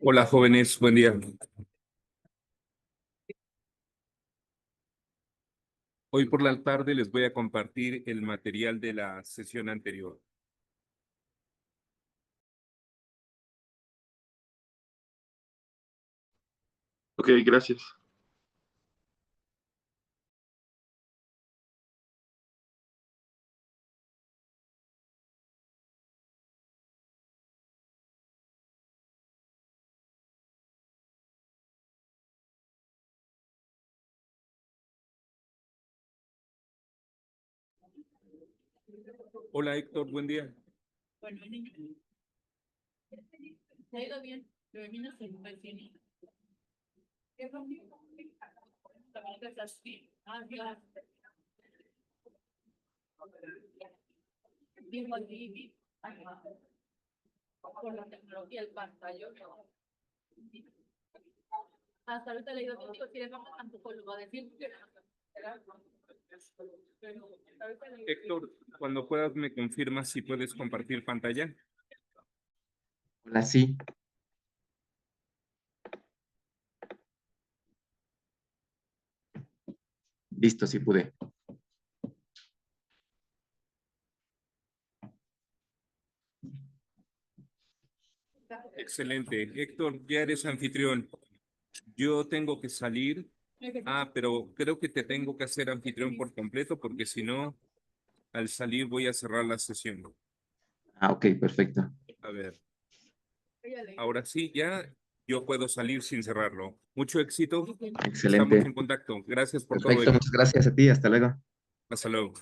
Hola jóvenes, buen día. Hoy por la tarde les voy a compartir el material de la sesión anterior. Ok, gracias. Hola Héctor, buen día. Bueno, niño, ¿te ha ido bien? Lo de mí no se me tiene. ¿Qué pasó? La verdad es así. Ya. Vivo aquí, por la tecnología, el pantalla. Hasta ahorita le he ido contigo, si le vamos tampoco lo va a decir. Héctor, cuando puedas me confirmas si puedes compartir pantalla. Hola, sí. Listo, sí pude. Excelente. Héctor, ya eres anfitrión. Yo tengo que salir. Pero creo que te tengo que hacer anfitrión por completo porque si no, al salir voy a cerrar la sesión. Ah, ok, perfecto. A ver. Ahora sí, ya yo puedo salir sin cerrarlo. Mucho éxito. Estamos Excelente. en contacto. Gracias por todo, Perfecto, Héctor. muchas gracias a ti. Hasta luego. Hasta luego.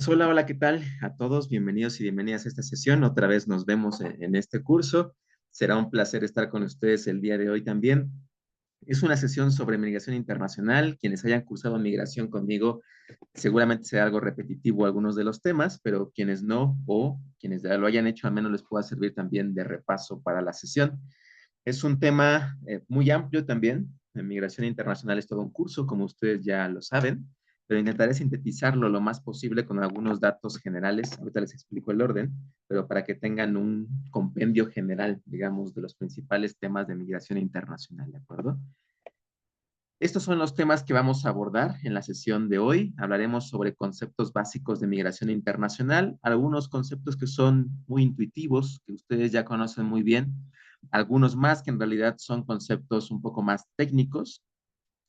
Hola, hola, ¿qué tal? A todos, bienvenidos y bienvenidas a esta sesión. Otra vez nos vemos en este curso. Será un placer estar con ustedes el día de hoy también. Es una sesión sobre migración internacional. Quienes hayan cursado migración conmigo, seguramente será algo repetitivo algunos de los temas, pero quienes no o quienes ya lo hayan hecho, al menos les pueda servir también de repaso para la sesión. Es un tema muy amplio también. La migración internacional es todo un curso, como ustedes ya lo saben, pero intentaré sintetizarlo lo más posible con algunos datos generales. Ahorita les explico el orden, pero para que tengan un compendio general, digamos, de los principales temas de migración internacional, ¿de acuerdo? Estos son los temas que vamos a abordar en la sesión de hoy. Hablaremos sobre conceptos básicos de migración internacional, algunos conceptos que son muy intuitivos, que ustedes ya conocen muy bien, algunos más que en realidad son conceptos un poco más técnicos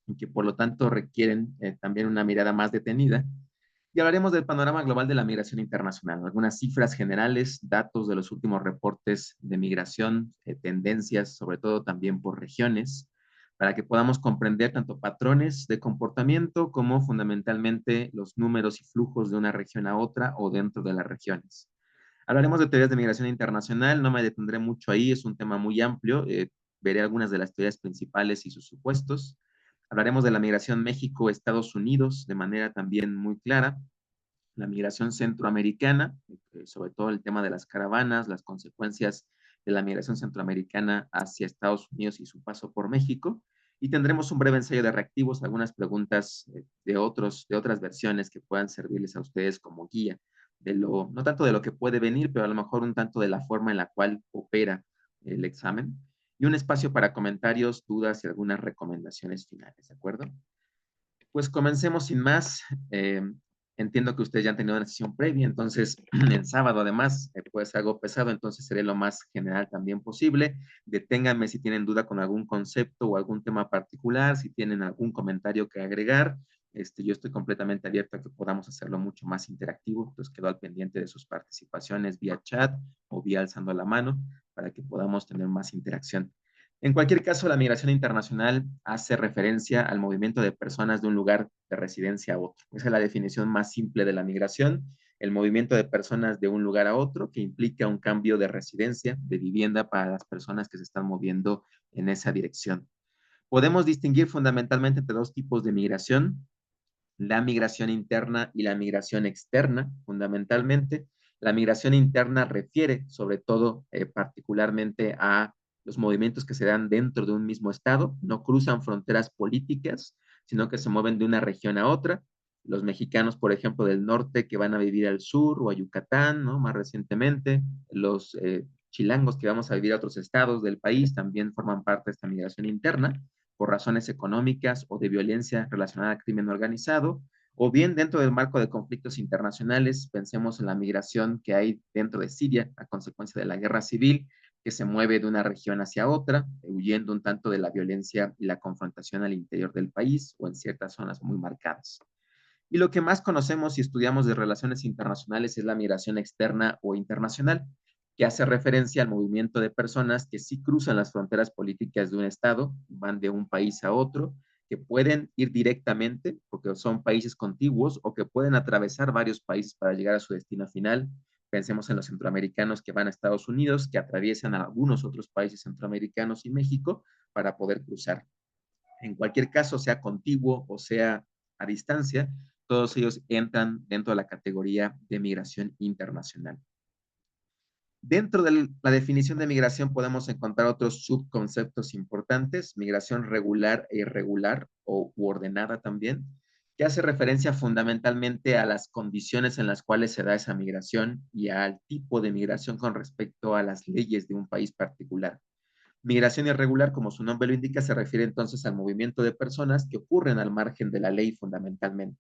y que por lo tanto requieren también una mirada más detenida. Y hablaremos del panorama global de la migración internacional, algunas cifras generales, datos de los últimos reportes de migración, tendencias, sobre todo también por regiones, para que podamos comprender tanto patrones de comportamiento como fundamentalmente los números y flujos de una región a otra o dentro de las regiones. Hablaremos de teorías de migración internacional, no me detendré mucho ahí, es un tema muy amplio, veré algunas de las teorías principales y sus supuestos. Hablaremos de la migración México-Estados Unidos de manera también muy clara, la migración centroamericana, sobre todo el tema de las caravanas, las consecuencias de la migración centroamericana hacia Estados Unidos y su paso por México. Y tendremos un breve ensayo de reactivos, algunas preguntas de otras versiones que puedan servirles a ustedes como guía, no tanto de lo que puede venir, pero a lo mejor un tanto de la forma en la cual opera el examen. Y un espacio para comentarios, dudas y algunas recomendaciones finales, ¿de acuerdo? Pues comencemos sin más. Entiendo que ustedes ya han tenido una sesión previa, entonces el sábado además puede ser algo pesado, entonces seré lo más general también posible. Deténganme si tienen duda con algún concepto o algún tema particular, si tienen algún comentario que agregar. Yo estoy completamente abierto a que podamos hacerlo mucho más interactivo, entonces quedo al pendiente de sus participaciones vía chat o vía alzando la mano para que podamos tener más interacción. En cualquier caso, la migración internacional hace referencia al movimiento de personas de un lugar de residencia a otro. Esa es la definición más simple de la migración, el movimiento de personas de un lugar a otro que implica un cambio de residencia, de vivienda para las personas que se están moviendo en esa dirección. Podemos distinguir fundamentalmente entre dos tipos de migración, la migración interna y la migración externa, fundamentalmente. La migración interna refiere sobre todo particularmente a los movimientos que se dan dentro de un mismo estado, no cruzan fronteras políticas, sino que se mueven de una región a otra. los mexicanos, por ejemplo, del norte que van a vivir al sur o a Yucatán, ¿no? Más recientemente, los chilangos que vamos a vivir a otros estados del país también forman parte de esta migración interna por razones económicas o de violencia relacionada al crimen organizado, o bien dentro del marco de conflictos internacionales, pensemos en la migración que hay dentro de Siria a consecuencia de la guerra civil, que se mueve de una región hacia otra, huyendo un tanto de la violencia y la confrontación al interior del país o en ciertas zonas muy marcadas. Y lo que más conocemos y estudiamos de relaciones internacionales es la migración externa o internacional, que hace referencia al movimiento de personas que sí cruzan las fronteras políticas de un estado, van de un país a otro, que pueden ir directamente, porque son países contiguos, o que pueden atravesar varios países para llegar a su destino final. Pensemos en los centroamericanos que van a Estados Unidos, que atraviesan a algunos otros países centroamericanos y México para poder cruzar. En cualquier caso, sea contiguo o sea a distancia, todos ellos entran dentro de la categoría de migración internacional. Dentro de la definición de migración podemos encontrar otros subconceptos importantes, migración regular e irregular o ordenada también, que hace referencia fundamentalmente a las condiciones en las cuales se da esa migración y al tipo de migración con respecto a las leyes de un país particular. Migración irregular, como su nombre lo indica, se refiere entonces al movimiento de personas que ocurren al margen de la ley fundamentalmente.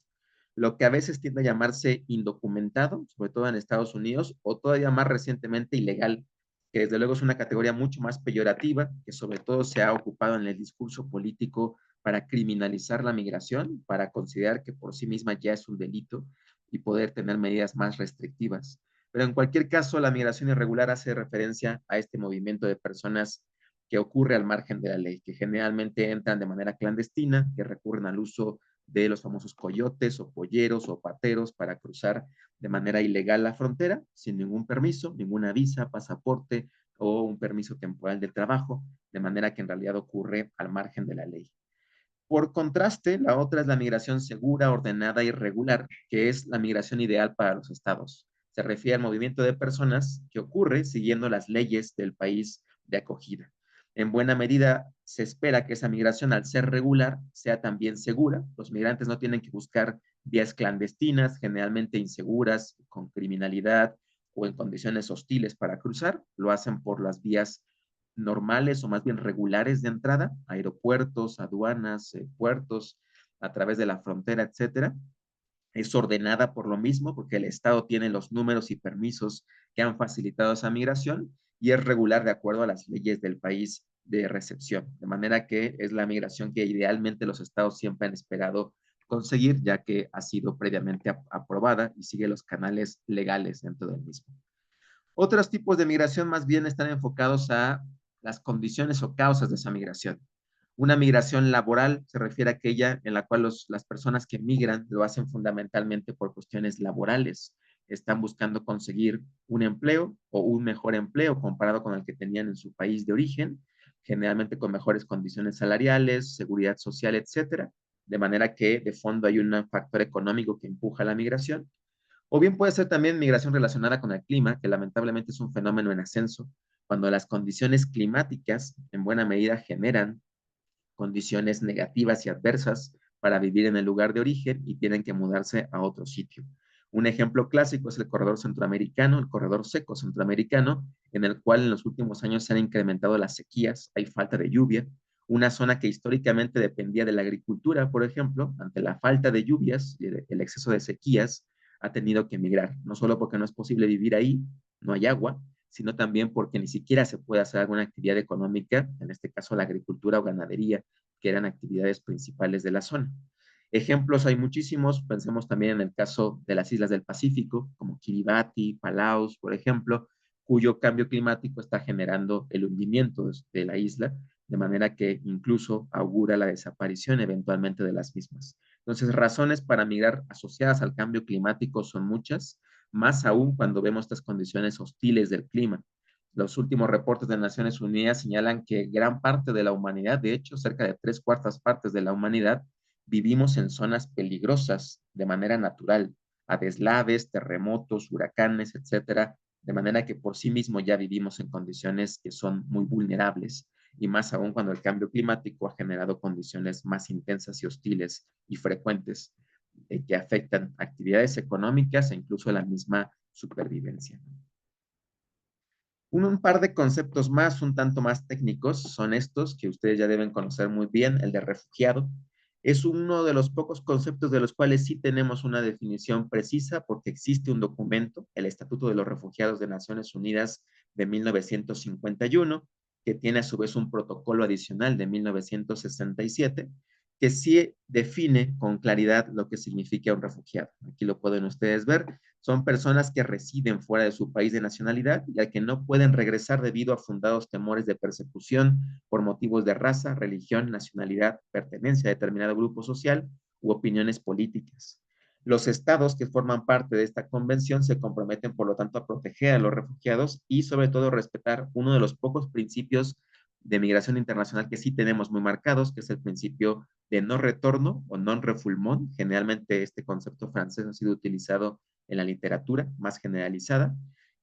Lo que a veces tiende a llamarse indocumentado, sobre todo en Estados Unidos, o todavía más recientemente ilegal, que desde luego es una categoría mucho más peyorativa, que sobre todo se ha ocupado en el discurso político para criminalizar la migración, para considerar que por sí misma ya es un delito y poder tener medidas más restrictivas. Pero en cualquier caso, la migración irregular hace referencia a este movimiento de personas que ocurre al margen de la ley, que generalmente entran de manera clandestina, que recurren al uso de los famosos coyotes o polleros o pateros para cruzar de manera ilegal la frontera, sin ningún permiso, ninguna visa, pasaporte o un permiso temporal de trabajo, de manera que en realidad ocurre al margen de la ley. Por contraste, la otra es la migración segura, ordenada y regular, que es la migración ideal para los estados. Se refiere al movimiento de personas que ocurre siguiendo las leyes del país de acogida. En buena medida, se espera que esa migración, al ser regular, sea también segura. Los migrantes no tienen que buscar vías clandestinas, generalmente inseguras, con criminalidad o en condiciones hostiles para cruzar. Lo hacen por las vías normales o más bien regulares de entrada, aeropuertos, aduanas, puertos, a través de la frontera, etcétera. Es ordenada por lo mismo, porque el Estado tiene los números y permisos que han facilitado esa migración y es regular de acuerdo a las leyes del país de recepción. De manera que es la migración que idealmente los estados siempre han esperado conseguir, ya que ha sido previamente aprobada y sigue los canales legales dentro del mismo. Otros tipos de migración más bien están enfocados a las condiciones o causas de esa migración. Una migración laboral se refiere a aquella en la cual las personas que migran lo hacen fundamentalmente por cuestiones laborales. Están buscando conseguir un empleo o un mejor empleo comparado con el que tenían en su país de origen, generalmente con mejores condiciones salariales, seguridad social, etcétera. De manera que de fondo hay un factor económico que empuja la migración. O bien puede ser también migración relacionada con el clima, que lamentablemente es un fenómeno en ascenso, cuando las condiciones climáticas en buena medida generan condiciones negativas y adversas para vivir en el lugar de origen y tienen que mudarse a otro sitio. Un ejemplo clásico es el corredor centroamericano, el corredor seco centroamericano, en el cual en los últimos años se han incrementado las sequías, hay falta de lluvia, una zona que históricamente dependía de la agricultura, por ejemplo, ante la falta de lluvias y el exceso de sequías, ha tenido que emigrar, no solo porque no es posible vivir ahí, no hay agua, sino también porque ni siquiera se puede hacer alguna actividad económica, en este caso la agricultura o ganadería, que eran actividades principales de la zona. Ejemplos hay muchísimos, pensemos también en el caso de las islas del Pacífico, como Kiribati, Palaos, por ejemplo, cuyo cambio climático está generando el hundimiento de la isla, de manera que incluso augura la desaparición eventualmente de las mismas. Entonces, razones para migrar asociadas al cambio climático son muchas, más aún cuando vemos estas condiciones hostiles del clima. Los últimos reportes de Naciones Unidas señalan que gran parte de la humanidad, de hecho, cerca de 3/4 de la humanidad, vivimos en zonas peligrosas de manera natural, a deslaves, terremotos, huracanes, etcétera, de manera que por sí mismo ya vivimos en condiciones que son muy vulnerables, y más aún cuando el cambio climático ha generado condiciones más intensas y hostiles y frecuentes. que afectan actividades económicas e incluso la misma supervivencia. Un par de conceptos más, un tanto más técnicos, son estos que ustedes ya deben conocer muy bien. El de refugiado es uno de los pocos conceptos de los cuales sí tenemos una definición precisa, porque existe un documento, el Estatuto de los Refugiados de Naciones Unidas de 1951, que tiene a su vez un protocolo adicional de 1967, que sí define con claridad lo que significa un refugiado. Aquí lo pueden ustedes ver. Son personas que residen fuera de su país de nacionalidad y al que no pueden regresar debido a fundados temores de persecución por motivos de raza, religión, nacionalidad, pertenencia a determinado grupo social u opiniones políticas. Los estados que forman parte de esta convención se comprometen, por lo tanto, a proteger a los refugiados y, sobre todo, respetar uno de los pocos principios de migración internacional que sí tenemos muy marcados, que es el principio de no retorno o non-refoulement. Generalmente este concepto francés ha sido utilizado en la literatura más generalizada,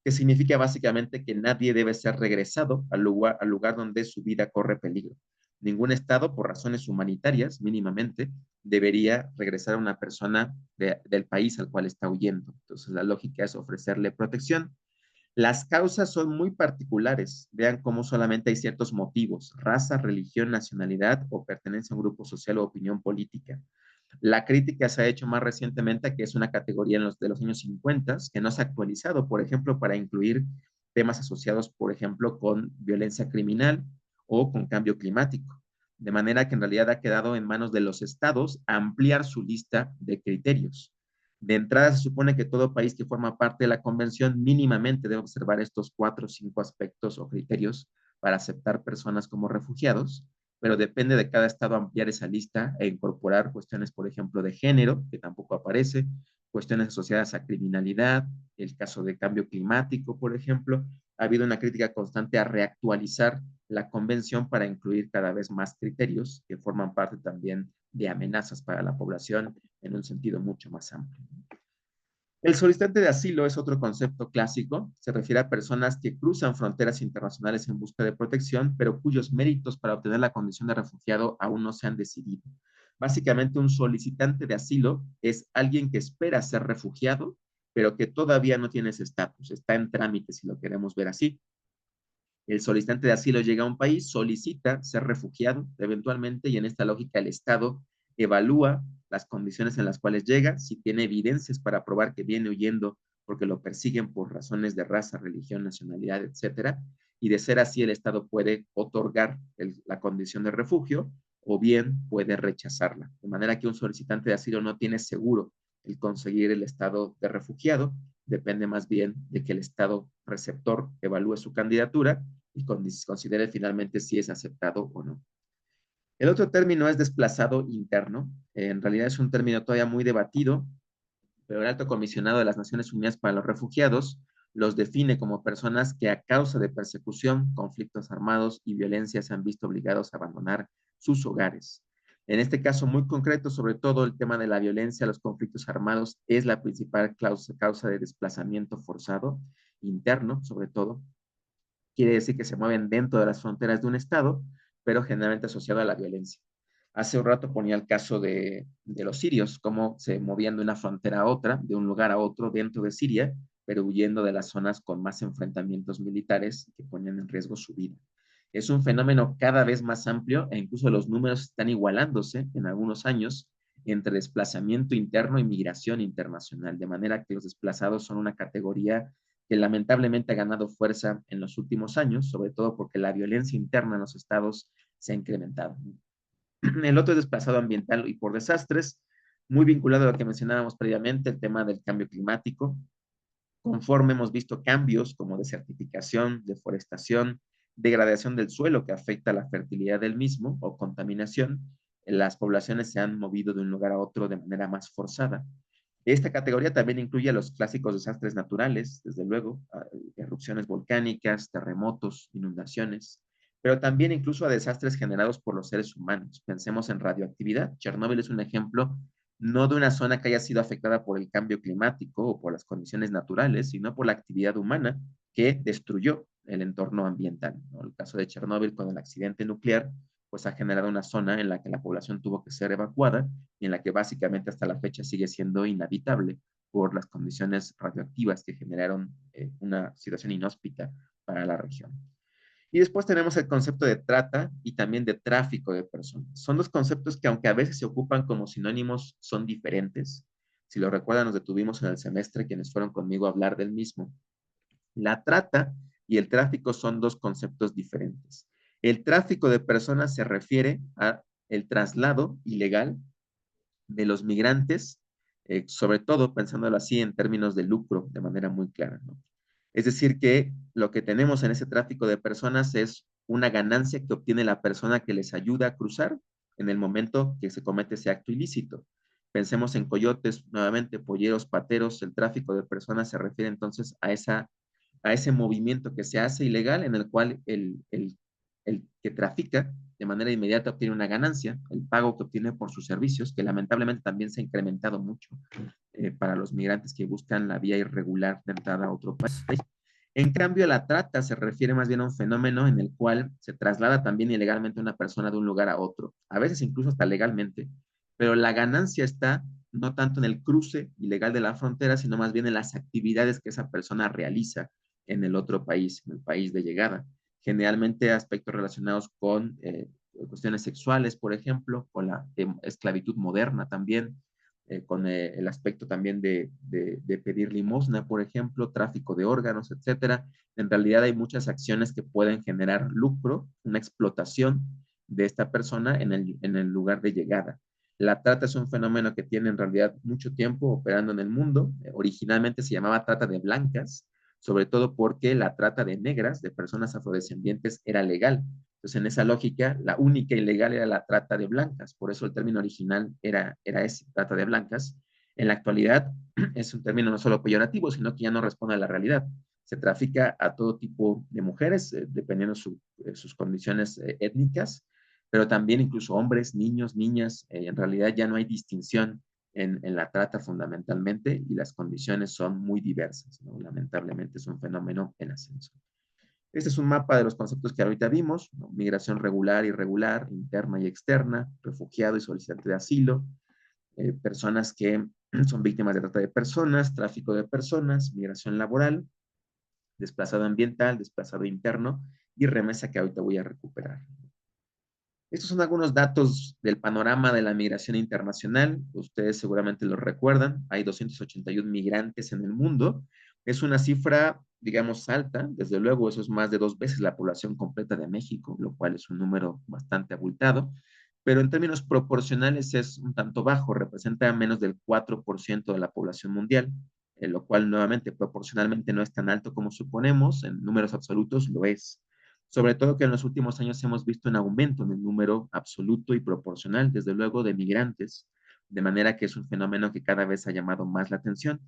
que significa básicamente que nadie debe ser regresado al lugar donde su vida corre peligro. Ningún Estado, por razones humanitarias, mínimamente, debería regresar a una persona del país al cual está huyendo. Entonces, la lógica es ofrecerle protección. Las causas son muy particulares. Vean cómo solamente hay ciertos motivos: raza, religión, nacionalidad o pertenencia a un grupo social o opinión política. La crítica se ha hecho más recientemente, que es una categoría de los años 50, que no se ha actualizado, por ejemplo, para incluir temas asociados, por ejemplo, con violencia criminal o con cambio climático. De manera que en realidad ha quedado en manos de los estados ampliar su lista de criterios. De entrada, se supone que todo país que forma parte de la convención mínimamente debe observar estos 4 o 5 aspectos o criterios para aceptar personas como refugiados, pero depende de cada estado ampliar esa lista e incorporar cuestiones, por ejemplo, de género, que tampoco aparece, cuestiones asociadas a criminalidad, el caso de cambio climático, por ejemplo. Ha habido una crítica constante a reactualizar la convención para incluir cada vez más criterios que forman parte también de amenazas para la población en un sentido mucho más amplio. El solicitante de asilo es otro concepto clásico. Se refiere a personas que cruzan fronteras internacionales en busca de protección, pero cuyos méritos para obtener la condición de refugiado aún no se han decidido. Básicamente, un solicitante de asilo es alguien que espera ser refugiado, pero que todavía no tiene ese estatus. Está en trámite, si lo queremos ver así. El solicitante de asilo llega a un país, solicita ser refugiado eventualmente, y en esta lógica el Estado evalúa las condiciones en las cuales llega, si tiene evidencias para probar que viene huyendo porque lo persiguen por razones de raza, religión, nacionalidad, etcétera, y de ser así el Estado puede otorgar la condición de refugio o bien puede rechazarla. De manera que un solicitante de asilo no tiene seguro el conseguir el estado de refugiado, depende más bien de que el Estado receptor evalúe su candidatura y considere finalmente si es aceptado o no. El otro término es desplazado interno. En realidad es un término todavía muy debatido, pero el Alto Comisionado de las Naciones Unidas para los Refugiados los define como personas que a causa de persecución, conflictos armados y violencia se han visto obligados a abandonar sus hogares. En este caso muy concreto, sobre todo el tema de la violencia, los conflictos armados es la principal causa de desplazamiento forzado interno, sobre todo. Quiere decir que se mueven dentro de las fronteras de un estado, pero generalmente asociado a la violencia. Hace un rato ponía el caso de los sirios, cómo se movían de una frontera a otra, de un lugar a otro dentro de Siria, pero huyendo de las zonas con más enfrentamientos militares que ponían en riesgo su vida. Es un fenómeno cada vez más amplio e incluso los números están igualándose en algunos años entre desplazamiento interno y migración internacional, de manera que los desplazados son una categoría que lamentablemente ha ganado fuerza en los últimos años, sobre todo porque la violencia interna en los estados se ha incrementado. El otro es desplazado ambiental y por desastres, muy vinculado a lo que mencionábamos previamente, el tema del cambio climático. Conforme hemos visto cambios como desertificación, deforestación, degradación del suelo que afecta la fertilidad del mismo o contaminación, las poblaciones se han movido de un lugar a otro de manera más forzada. Esta categoría también incluye a los clásicos desastres naturales, desde luego, erupciones volcánicas, terremotos, inundaciones, pero también incluso a desastres generados por los seres humanos. Pensemos en radioactividad. Chernobyl es un ejemplo no de una zona que haya sido afectada por el cambio climático o por las condiciones naturales, sino por la actividad humana que destruyó el entorno ambiental, ¿no? El caso de Chernobyl con el accidente nuclear pues ha generado una zona en la que la población tuvo que ser evacuada y en la que básicamente hasta la fecha sigue siendo inhabitable por las condiciones radioactivas que generaron una situación inhóspita para la región. Y después tenemos el concepto de trata y también de tráfico de personas. Son dos conceptos que, aunque a veces se ocupan como sinónimos, son diferentes. Si lo recuerdan, nos detuvimos en el semestre quienes fueron conmigo a hablar del mismo. La trata y el tráfico son dos conceptos diferentes. El tráfico de personas se refiere a el traslado ilegal de los migrantes, sobre todo pensándolo así en términos de lucro, de manera muy clara, ¿no? Es decir, que lo que tenemos en ese tráfico de personas es una ganancia que obtiene la persona que les ayuda a cruzar en el momento que se comete ese acto ilícito. Pensemos en coyotes, nuevamente, polleros, pateros. El tráfico de personas se refiere entonces a ese movimiento que se hace ilegal en el cual el que trafica de manera inmediata obtiene una ganancia, el pago que obtiene por sus servicios, que lamentablemente también se ha incrementado mucho para los migrantes que buscan la vía irregular de entrada a otro país. En cambio, la trata se refiere más bien a un fenómeno en el cual se traslada también ilegalmente una persona de un lugar a otro, a veces incluso hasta legalmente, pero la ganancia está no tanto en el cruce ilegal de la frontera, sino más bien en las actividades que esa persona realiza en el otro país, en el país de llegada. Generalmente aspectos relacionados con cuestiones sexuales, por ejemplo, con la esclavitud moderna también, con el aspecto también de pedir limosna, por ejemplo, tráfico de órganos, etcétera. En realidad hay muchas acciones que pueden generar lucro, una explotación de esta persona en el lugar de llegada. La trata es un fenómeno que tiene en realidad mucho tiempo operando en el mundo. Originalmente se llamaba trata de blancas, sobre todo porque la trata de negras, de personas afrodescendientes, era legal. Entonces, en esa lógica, la única ilegal era la trata de blancas. Por eso el término original era ese, trata de blancas. En la actualidad es un término no solo peyorativo, sino que ya no responde a la realidad. Se trafica a todo tipo de mujeres, dependiendo sus condiciones étnicas, pero también incluso hombres, niños, niñas. En realidad ya no hay distinción en la trata fundamentalmente y las condiciones son muy diversas, ¿no? Lamentablemente es un fenómeno en ascenso. Este es un mapa de los conceptos que ahorita vimos, ¿no? Migración regular, irregular, interna y externa, refugiado y solicitante de asilo, personas que son víctimas de trata de personas, tráfico de personas, migración laboral, desplazado ambiental, desplazado interno y remesa que ahorita voy a recuperar. Estos son algunos datos del panorama de la migración internacional. Ustedes seguramente lo recuerdan. Hay 281 migrantes en el mundo. Es una cifra, digamos, alta. Desde luego, eso es más de 2 veces la población completa de México, lo cual es un número bastante abultado. Pero en términos proporcionales es un tanto bajo. Representa menos del 4% de la población mundial, lo cual nuevamente proporcionalmente no es tan alto como suponemos. En números absolutos lo es. Sobre todo que en los últimos años hemos visto un aumento en el número absoluto y proporcional, desde luego, de migrantes, de manera que es un fenómeno que cada vez ha llamado más la atención,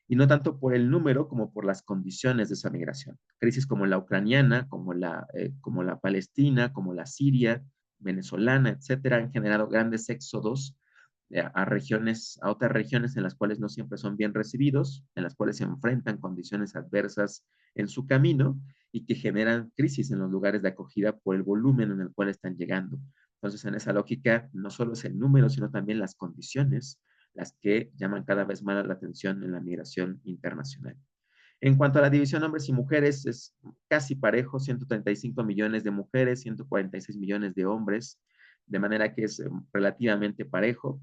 y no tanto por el número como por las condiciones de esa migración. Crisis como la ucraniana, como la palestina, como la siria, venezolana, etcétera, han generado grandes éxodos a otras regiones en las cuales no siempre son bien recibidos, en las cuales se enfrentan condiciones adversas en su camino y que generan crisis en los lugares de acogida por el volumen en el cual están llegando. Entonces, en esa lógica, no solo es el número, sino también las condiciones las que llaman cada vez más la atención en la migración internacional. En cuanto a la división hombres y mujeres, es casi parejo, 135 millones de mujeres, 146 millones de hombres, de manera que es relativamente parejo.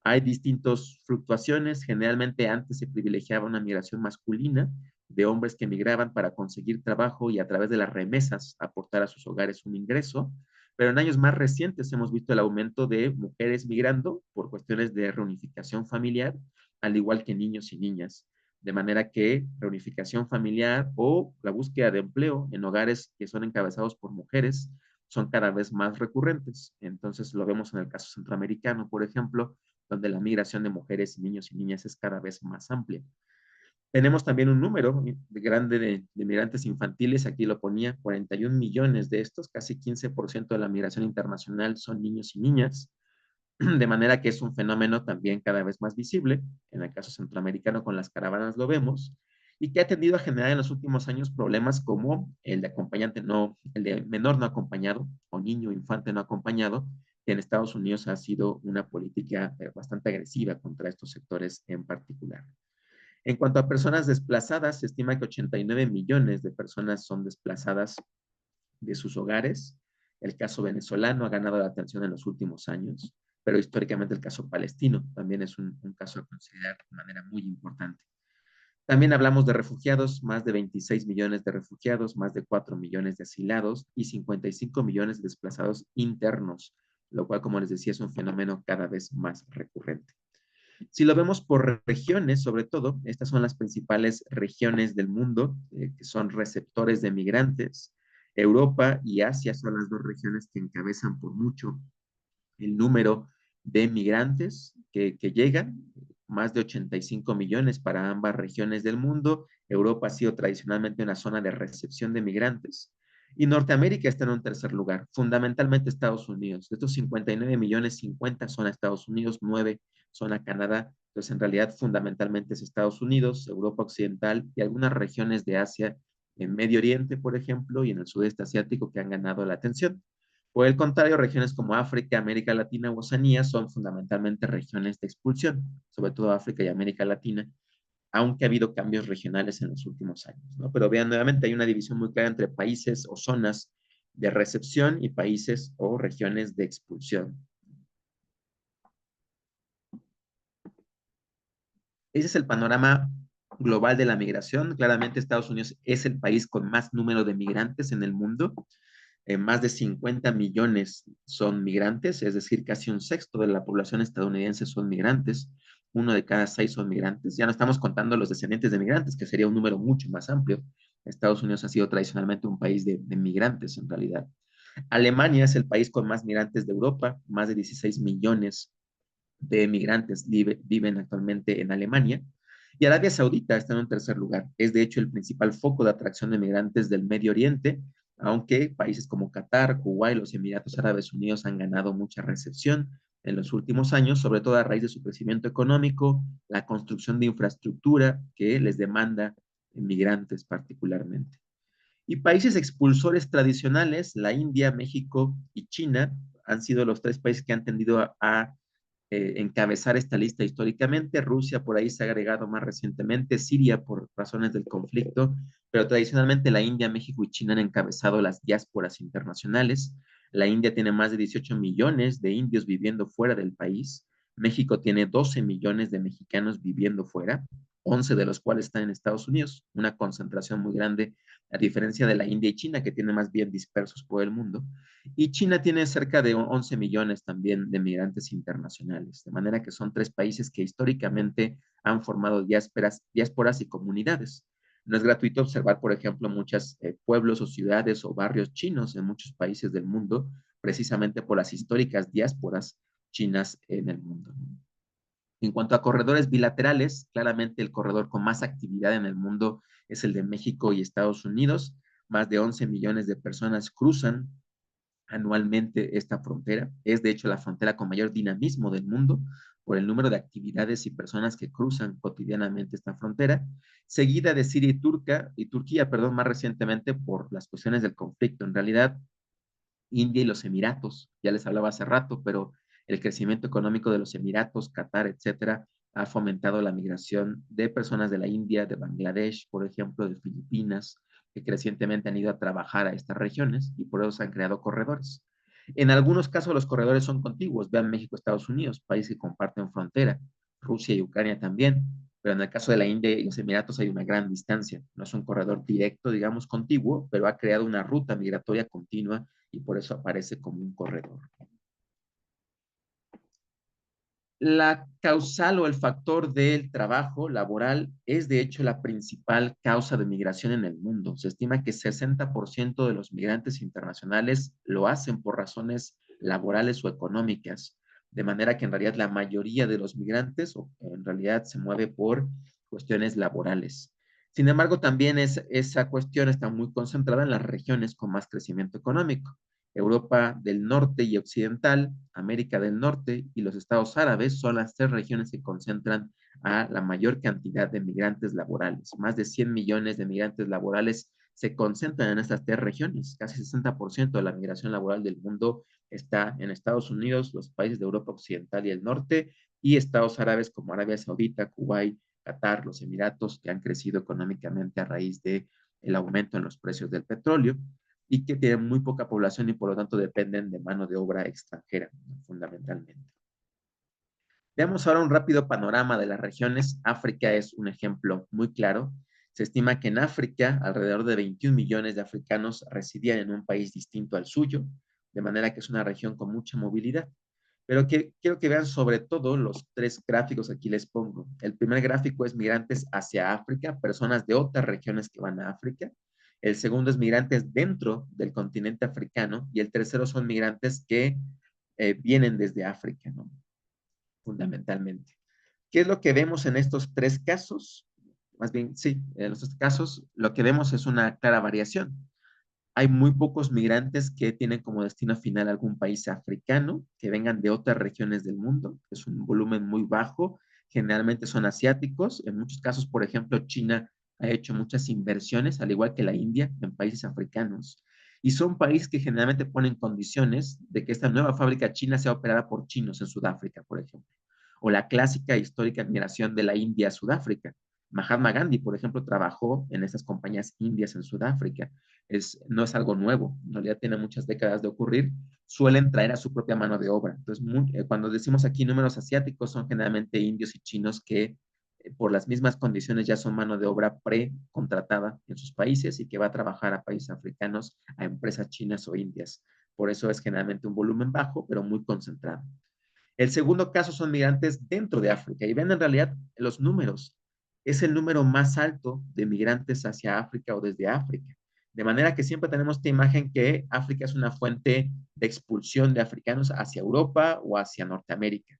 Hay distintas fluctuaciones. Generalmente antes se privilegiaba una migración masculina de hombres que migraban para conseguir trabajo y a través de las remesas aportar a sus hogares un ingreso. Pero en años más recientes hemos visto el aumento de mujeres migrando por cuestiones de reunificación familiar, al igual que niños y niñas. De manera que reunificación familiar o la búsqueda de empleo en hogares que son encabezados por mujeres son cada vez más recurrentes. Entonces lo vemos en el caso centroamericano, por ejemplo, donde la migración de mujeres y niños y niñas es cada vez más amplia. Tenemos también un número grande de migrantes infantiles, aquí lo ponía, 41 millones de estos, casi 15% de la migración internacional son niños y niñas, de manera que es un fenómeno también cada vez más visible. En el caso centroamericano con las caravanas lo vemos, y que ha tendido a generar en los últimos años problemas como el de acompañante no, el de menor no acompañado o niño infante no acompañado, que en Estados Unidos ha sido una política bastante agresiva contra estos sectores en particular. En cuanto a personas desplazadas, se estima que 89 millones de personas son desplazadas de sus hogares. El caso venezolano ha ganado la atención en los últimos años, pero históricamente el caso palestino también es un caso a considerar de manera muy importante. También hablamos de refugiados, más de 26 millones de refugiados, más de 4 millones de asilados y 55 millones de desplazados internos, lo cual, como les decía, es un fenómeno cada vez más recurrente. Si lo vemos por regiones, sobre todo, estas son las principales regiones del mundo que son receptores de migrantes. Europa y Asia son las dos regiones que encabezan por mucho el número de migrantes que llegan, más de 85 millones para ambas regiones del mundo. Europa ha sido tradicionalmente una zona de recepción de migrantes. Y Norteamérica está en un tercer lugar, fundamentalmente Estados Unidos. De estos 59 millones, 50 son a Estados Unidos, 9 son a Canadá. Entonces, en realidad, fundamentalmente es Estados Unidos, Europa Occidental y algunas regiones de Asia, en Medio Oriente, por ejemplo, y en el sudeste asiático que han ganado la atención. Por el contrario, regiones como África, América Latina u Oceanía son fundamentalmente regiones de expulsión, sobre todo África y América Latina, aunque ha habido cambios regionales en los últimos años, ¿no? Pero vean, nuevamente hay una división muy clara entre países o zonas de recepción y países o regiones de expulsión. Ese es el panorama global de la migración. Claramente Estados Unidos es el país con más número de migrantes en el mundo. Más de 50 millones son migrantes, es decir, casi un sexto de la población estadounidense son migrantes. 1 de cada 6 son migrantes. Ya no estamos contando los descendientes de migrantes, que sería un número mucho más amplio. Estados Unidos ha sido tradicionalmente un país de migrantes en realidad. Alemania es el país con más migrantes de Europa, más de 16 millones de migrantes viven actualmente en Alemania. Y Arabia Saudita está en un tercer lugar. Es de hecho el principal foco de atracción de migrantes del Medio Oriente, aunque países como Qatar, Kuwait, los Emiratos Árabes Unidos han ganado mucha recepción en los últimos años, sobre todo a raíz de su crecimiento económico, la construcción de infraestructura que les demanda migrantes particularmente. Y países expulsores tradicionales, la India, México y China, han sido los 3 países que han tendido a encabezar esta lista históricamente. Rusia por ahí se ha agregado más recientemente, Siria por razones del conflicto, pero tradicionalmente la India, México y China han encabezado las diásporas internacionales. La India tiene más de 18 millones de indios viviendo fuera del país. México tiene 12 millones de mexicanos viviendo fuera, 11 de los cuales están en Estados Unidos, una concentración muy grande, a diferencia de la India y China, que tiene más bien dispersos por el mundo. Y China tiene cerca de 11 millones también de migrantes internacionales, de manera que son 3 países que históricamente han formado diásporas y comunidades. No es gratuito observar, por ejemplo, muchos pueblos o ciudades o barrios chinos en muchos países del mundo, precisamente por las históricas diásporas chinas en el mundo. En cuanto a corredores bilaterales, claramente el corredor con más actividad en el mundo es el de México y Estados Unidos. Más de 11 millones de personas cruzan anualmente esta frontera. Es de hecho la frontera con mayor dinamismo del mundo por el número de actividades y personas que cruzan cotidianamente esta frontera, seguida de Siria y Turquía, perdón, más recientemente por las cuestiones del conflicto. En realidad, India y los Emiratos, ya les hablaba hace rato, pero el crecimiento económico de los Emiratos, Qatar, etcétera, ha fomentado la migración de personas de la India, de Bangladesh, por ejemplo, de Filipinas, que recientemente han ido a trabajar a estas regiones y por eso se han creado corredores. En algunos casos los corredores son contiguos, vean México, Estados Unidos, países que comparten frontera, Rusia y Ucrania también, pero en el caso de la India y los Emiratos hay una gran distancia, no es un corredor directo, digamos, contiguo, pero ha creado una ruta migratoria continua y por eso aparece como un corredor. La causal o el factor del trabajo laboral es de hecho la principal causa de migración en el mundo. Se estima que 60% de los migrantes internacionales lo hacen por razones laborales o económicas, de manera que en realidad la mayoría de los migrantes en realidad se mueve por cuestiones laborales. Sin embargo, también esa cuestión está muy concentrada en las regiones con más crecimiento económico. Europa del Norte y Occidental, América del Norte y los Estados Árabes son las 3 regiones que concentran a la mayor cantidad de migrantes laborales. Más de 100 millones de migrantes laborales se concentran en estas tres regiones. Casi 60% de la migración laboral del mundo está en Estados Unidos, los países de Europa Occidental y el Norte, y estados árabes como Arabia Saudita, Kuwait, Qatar, los Emiratos, que han crecido económicamente a raíz del aumento en los precios del petróleo y que tienen muy poca población y por lo tanto dependen de mano de obra extranjera, fundamentalmente. Veamos ahora un rápido panorama de las regiones. África es un ejemplo muy claro. Se estima que en África alrededor de 21 millones de africanos residían en un país distinto al suyo, de manera que es una región con mucha movilidad. Pero quiero que vean sobre todo los tres gráficos que aquí les pongo. El primer gráfico es migrantes hacia África, personas de otras regiones que van a África. El segundo es migrantes dentro del continente africano y el tercero son migrantes que vienen desde África, ¿no? Fundamentalmente. ¿Qué es lo que vemos en estos tres casos? Más bien, sí, en estos casos lo que vemos es una clara variación. Hay muy pocos migrantes que tienen como destino final algún país africano, que vengan de otras regiones del mundo. Es un volumen muy bajo. Generalmente son asiáticos. En muchos casos, por ejemplo, China ha hecho muchas inversiones, al igual que la India, en países africanos. Y son países que generalmente ponen condiciones de que esta nueva fábrica china sea operada por chinos en Sudáfrica, por ejemplo. O la clásica e histórica migración de la India a Sudáfrica. Mahatma Gandhi, por ejemplo, trabajó en esas compañías indias en Sudáfrica. No es algo nuevo, en realidad tiene muchas décadas de ocurrir, suelen traer a su propia mano de obra. Entonces, cuando decimos aquí números asiáticos, son generalmente indios y chinos que por las mismas condiciones ya son mano de obra pre-contratada en sus países y que va a trabajar a países africanos, a empresas chinas o indias. Por eso es generalmente un volumen bajo, pero muy concentrado. El segundo caso son migrantes dentro de África y ven en realidad los números. Es el número más alto de migrantes hacia África o desde África. De manera que siempre tenemos esta imagen que África es una fuente de expulsión de africanos hacia Europa o hacia Norteamérica,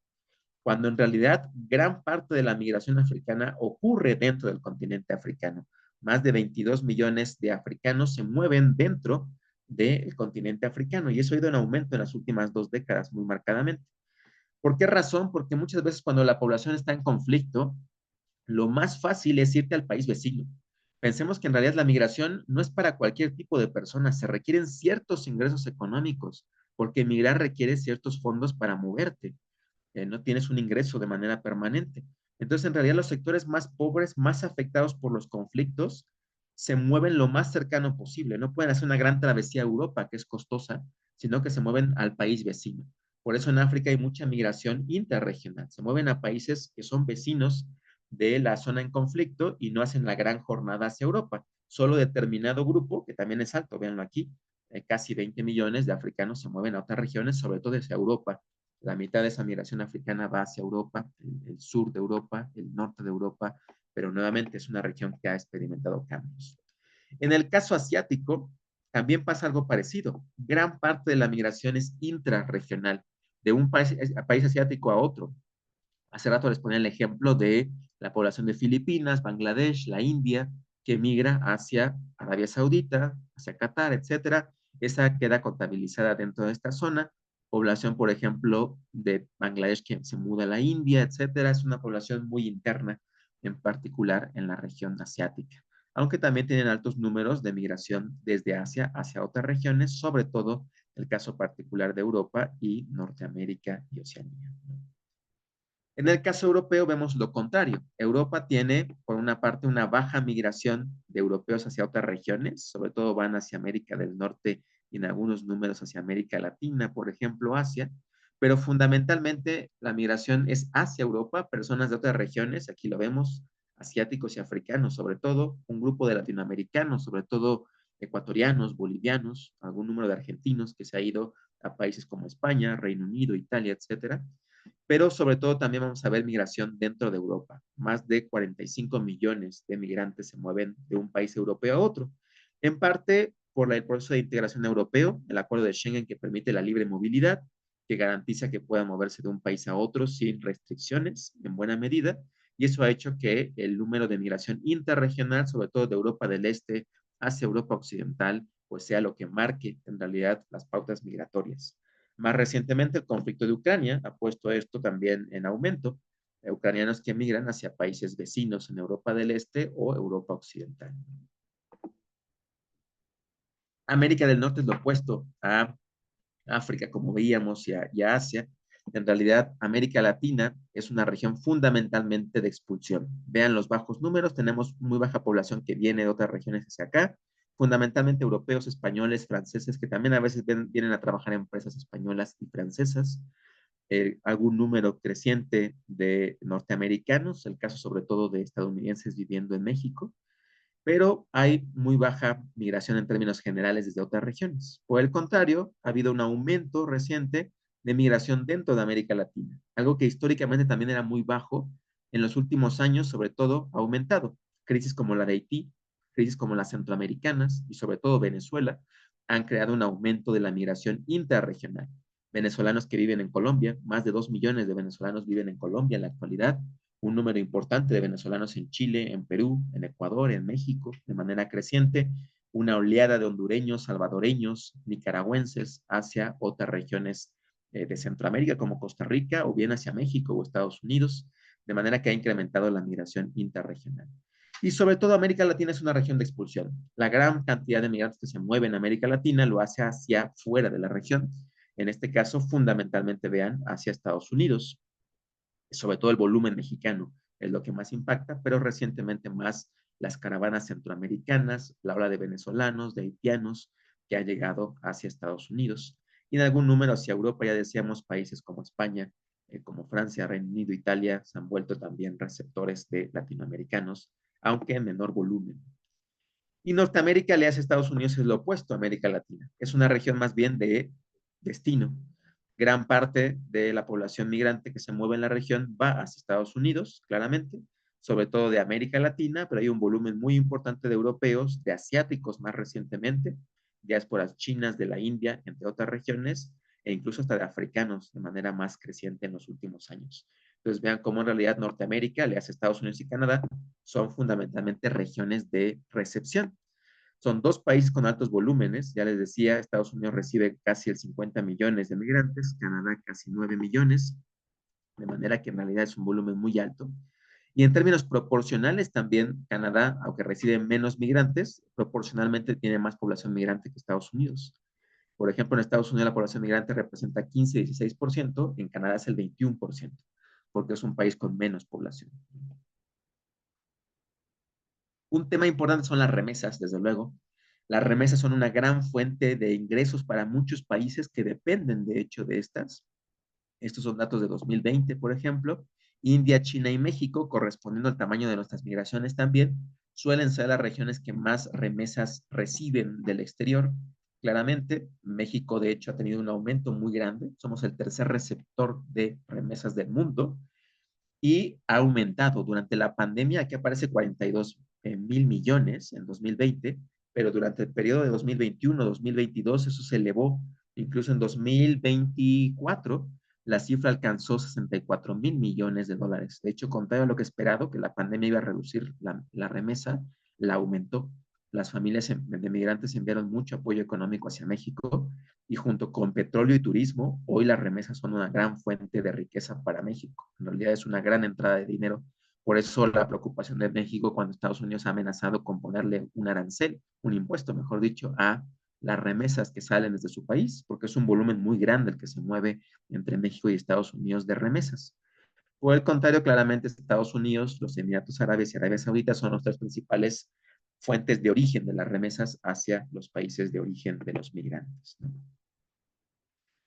cuando en realidad gran parte de la migración africana ocurre dentro del continente africano. Más de 22 millones de africanos se mueven dentro del continente africano y eso ha ido en aumento en las últimas 2 décadas muy marcadamente. ¿Por qué razón? Porque muchas veces cuando la población está en conflicto, lo más fácil es irte al país vecino. Pensemos que en realidad la migración no es para cualquier tipo de persona, se requieren ciertos ingresos económicos, porque migrar requiere ciertos fondos para moverte. No tienes un ingreso de manera permanente. Entonces, en realidad, los sectores más pobres, más afectados por los conflictos, se mueven lo más cercano posible. No pueden hacer una gran travesía a Europa, que es costosa, sino que se mueven al país vecino. Por eso en África hay mucha migración interregional. Se mueven a países que son vecinos de la zona en conflicto y no hacen la gran jornada hacia Europa. Solo determinado grupo, que también es alto, véanlo aquí, casi 20 millones de africanos se mueven a otras regiones, sobre todo hacia Europa. La mitad de esa migración africana va hacia Europa, el sur de Europa, el norte de Europa, pero nuevamente es una región que ha experimentado cambios. En el caso asiático, también pasa algo parecido. Gran parte de la migración es intrarregional, de un país asiático a otro. Hace rato les ponía el ejemplo de la población de Filipinas, Bangladesh, la India, que migra hacia Arabia Saudita, hacia Qatar, etcétera. Esa queda contabilizada dentro de esta zona. Población, por ejemplo, de Bangladesh que se muda a la India, etcétera. Es una población muy interna, en particular en la región asiática. Aunque también tienen altos números de migración desde Asia hacia otras regiones, sobre todo el caso particular de Europa y Norteamérica y Oceanía. En el caso europeo vemos lo contrario. Europa tiene, por una parte, una baja migración de europeos hacia otras regiones, sobre todo van hacia América del Norte y en algunos números hacia América Latina, por ejemplo, Asia, pero fundamentalmente la migración es hacia Europa, personas de otras regiones, aquí lo vemos, asiáticos y africanos, sobre todo, un grupo de latinoamericanos, sobre todo ecuatorianos, bolivianos, algún número de argentinos que se ha ido a países como España, Reino Unido, Italia, etcétera, pero sobre todo también vamos a ver migración dentro de Europa. Más de 45 millones de migrantes se mueven de un país europeo a otro, en parte por el proceso de integración europeo, el acuerdo de Schengen que permite la libre movilidad, que garantiza que puedan moverse de un país a otro sin restricciones en buena medida, y eso ha hecho que el número de migración interregional, sobre todo de Europa del Este hacia Europa Occidental, pues sea lo que marque en realidad las pautas migratorias. Más recientemente, el conflicto de Ucrania ha puesto esto también en aumento. ucranianos que emigran hacia países vecinos en Europa del Este o Europa Occidental. América del Norte es lo opuesto a África, como veíamos, y a Asia. En realidad, América Latina es una región fundamentalmente de expulsión. Vean los bajos números, tenemos muy baja población que viene de otras regiones hacia acá, fundamentalmente europeos, españoles, franceses, que también a veces vienen a trabajar en empresas españolas y francesas, algún número creciente de norteamericanos, el caso sobre todo de estadounidenses viviendo en México, pero hay muy baja migración en términos generales desde otras regiones. Por el contrario, ha habido un aumento reciente de migración dentro de América Latina, algo que históricamente también era muy bajo, en los últimos años sobre todo ha aumentado. Crisis como la de Haití, crisis como las centroamericanas y sobre todo Venezuela han creado un aumento de la migración intrarregional. Venezolanos que viven en Colombia, más de 2 millones de venezolanos viven en Colombia en la actualidad, un número importante de venezolanos en Chile, en Perú, en Ecuador, en México, de manera creciente, una oleada de hondureños, salvadoreños, nicaragüenses hacia otras regiones de Centroamérica como Costa Rica o bien hacia México o Estados Unidos, de manera que ha incrementado la migración interregional. Y sobre todo América Latina es una región de expulsión. La gran cantidad de migrantes que se mueven en América Latina lo hace hacia fuera de la región. En este caso, fundamentalmente vean hacia Estados Unidos, sobre todo el volumen mexicano es lo que más impacta, pero recientemente más las caravanas centroamericanas, la ola de venezolanos, de haitianos que ha llegado hacia Estados Unidos y en algún número hacia Europa, ya decíamos, países como España, como Francia, Reino Unido, Italia, se han vuelto también receptores de latinoamericanos, aunque en menor volumen. Y Norteamérica le hace a Estados Unidos es lo opuesto a América Latina. Es una región más bien de destino. Gran parte de la población migrante que se mueve en la región va hacia Estados Unidos, claramente, sobre todo de América Latina, pero hay un volumen muy importante de europeos, de asiáticos más recientemente, diásporas chinas de la India, entre otras regiones, e incluso hasta de africanos de manera más creciente en los últimos años. Entonces vean cómo en realidad Norteamérica, le hace Estados Unidos y Canadá, son fundamentalmente regiones de recepción. Son dos países con altos volúmenes, ya les decía, Estados Unidos recibe casi el 50 millones de migrantes, Canadá casi 9 millones, de manera que en realidad es un volumen muy alto. Y en términos proporcionales también, Canadá, aunque recibe menos migrantes, proporcionalmente tiene más población migrante que Estados Unidos. Por ejemplo, en Estados Unidos la población migrante representa 15-16%, en Canadá es el 21%, porque es un país con menos población. Un tema importante son las remesas, desde luego. Las remesas son una gran fuente de ingresos para muchos países que dependen, de hecho, de estas. Estos son datos de 2020, por ejemplo. India, China y México, correspondiendo al tamaño de nuestras migraciones también, suelen ser las regiones que más remesas reciben del exterior. Claramente, México, de hecho, ha tenido un aumento muy grande. Somos el tercer receptor de remesas del mundo y ha aumentado. Durante la pandemia, aquí aparece 42 mil millones en 2020, pero durante el periodo de 2021-2022 eso se elevó. Incluso en 2024 la cifra alcanzó 64 mil millones de dólares. De hecho, contrario a lo que esperado, que la pandemia iba a reducir la remesa, la aumentó. Las familias de migrantes enviaron mucho apoyo económico hacia México y junto con petróleo y turismo, hoy las remesas son una gran fuente de riqueza para México. En realidad es una gran entrada de dinero. Por eso la preocupación de México cuando Estados Unidos ha amenazado con ponerle un arancel, un impuesto, mejor dicho, a las remesas que salen desde su país, porque es un volumen muy grande el que se mueve entre México y Estados Unidos de remesas. Por el contrario, claramente Estados Unidos, los Emiratos Árabes y Arabia Saudita son los tres principales fuentes de origen de las remesas hacia los países de origen de los migrantes, ¿no?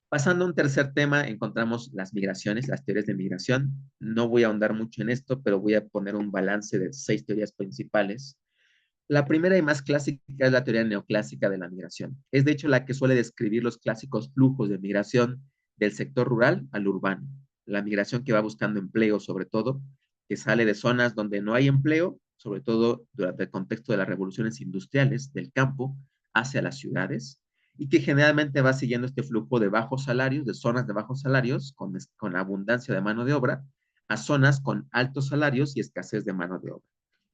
Pasando a un tercer tema, encontramos las migraciones, las teorías de migración. No voy a ahondar mucho en esto, pero voy a poner un balance de 6 teorías principales. La primera y más clásica es la teoría neoclásica de la migración. Es de hecho la que suele describir los clásicos flujos de migración del sector rural al urbano. La migración que va buscando empleo, sobre todo, que sale de zonas donde no hay empleo, sobre todo durante el contexto de las revoluciones industriales del campo, hacia las ciudades, y que generalmente va siguiendo este flujo de bajos salarios, de zonas de bajos salarios, con abundancia de mano de obra, a zonas con altos salarios y escasez de mano de obra.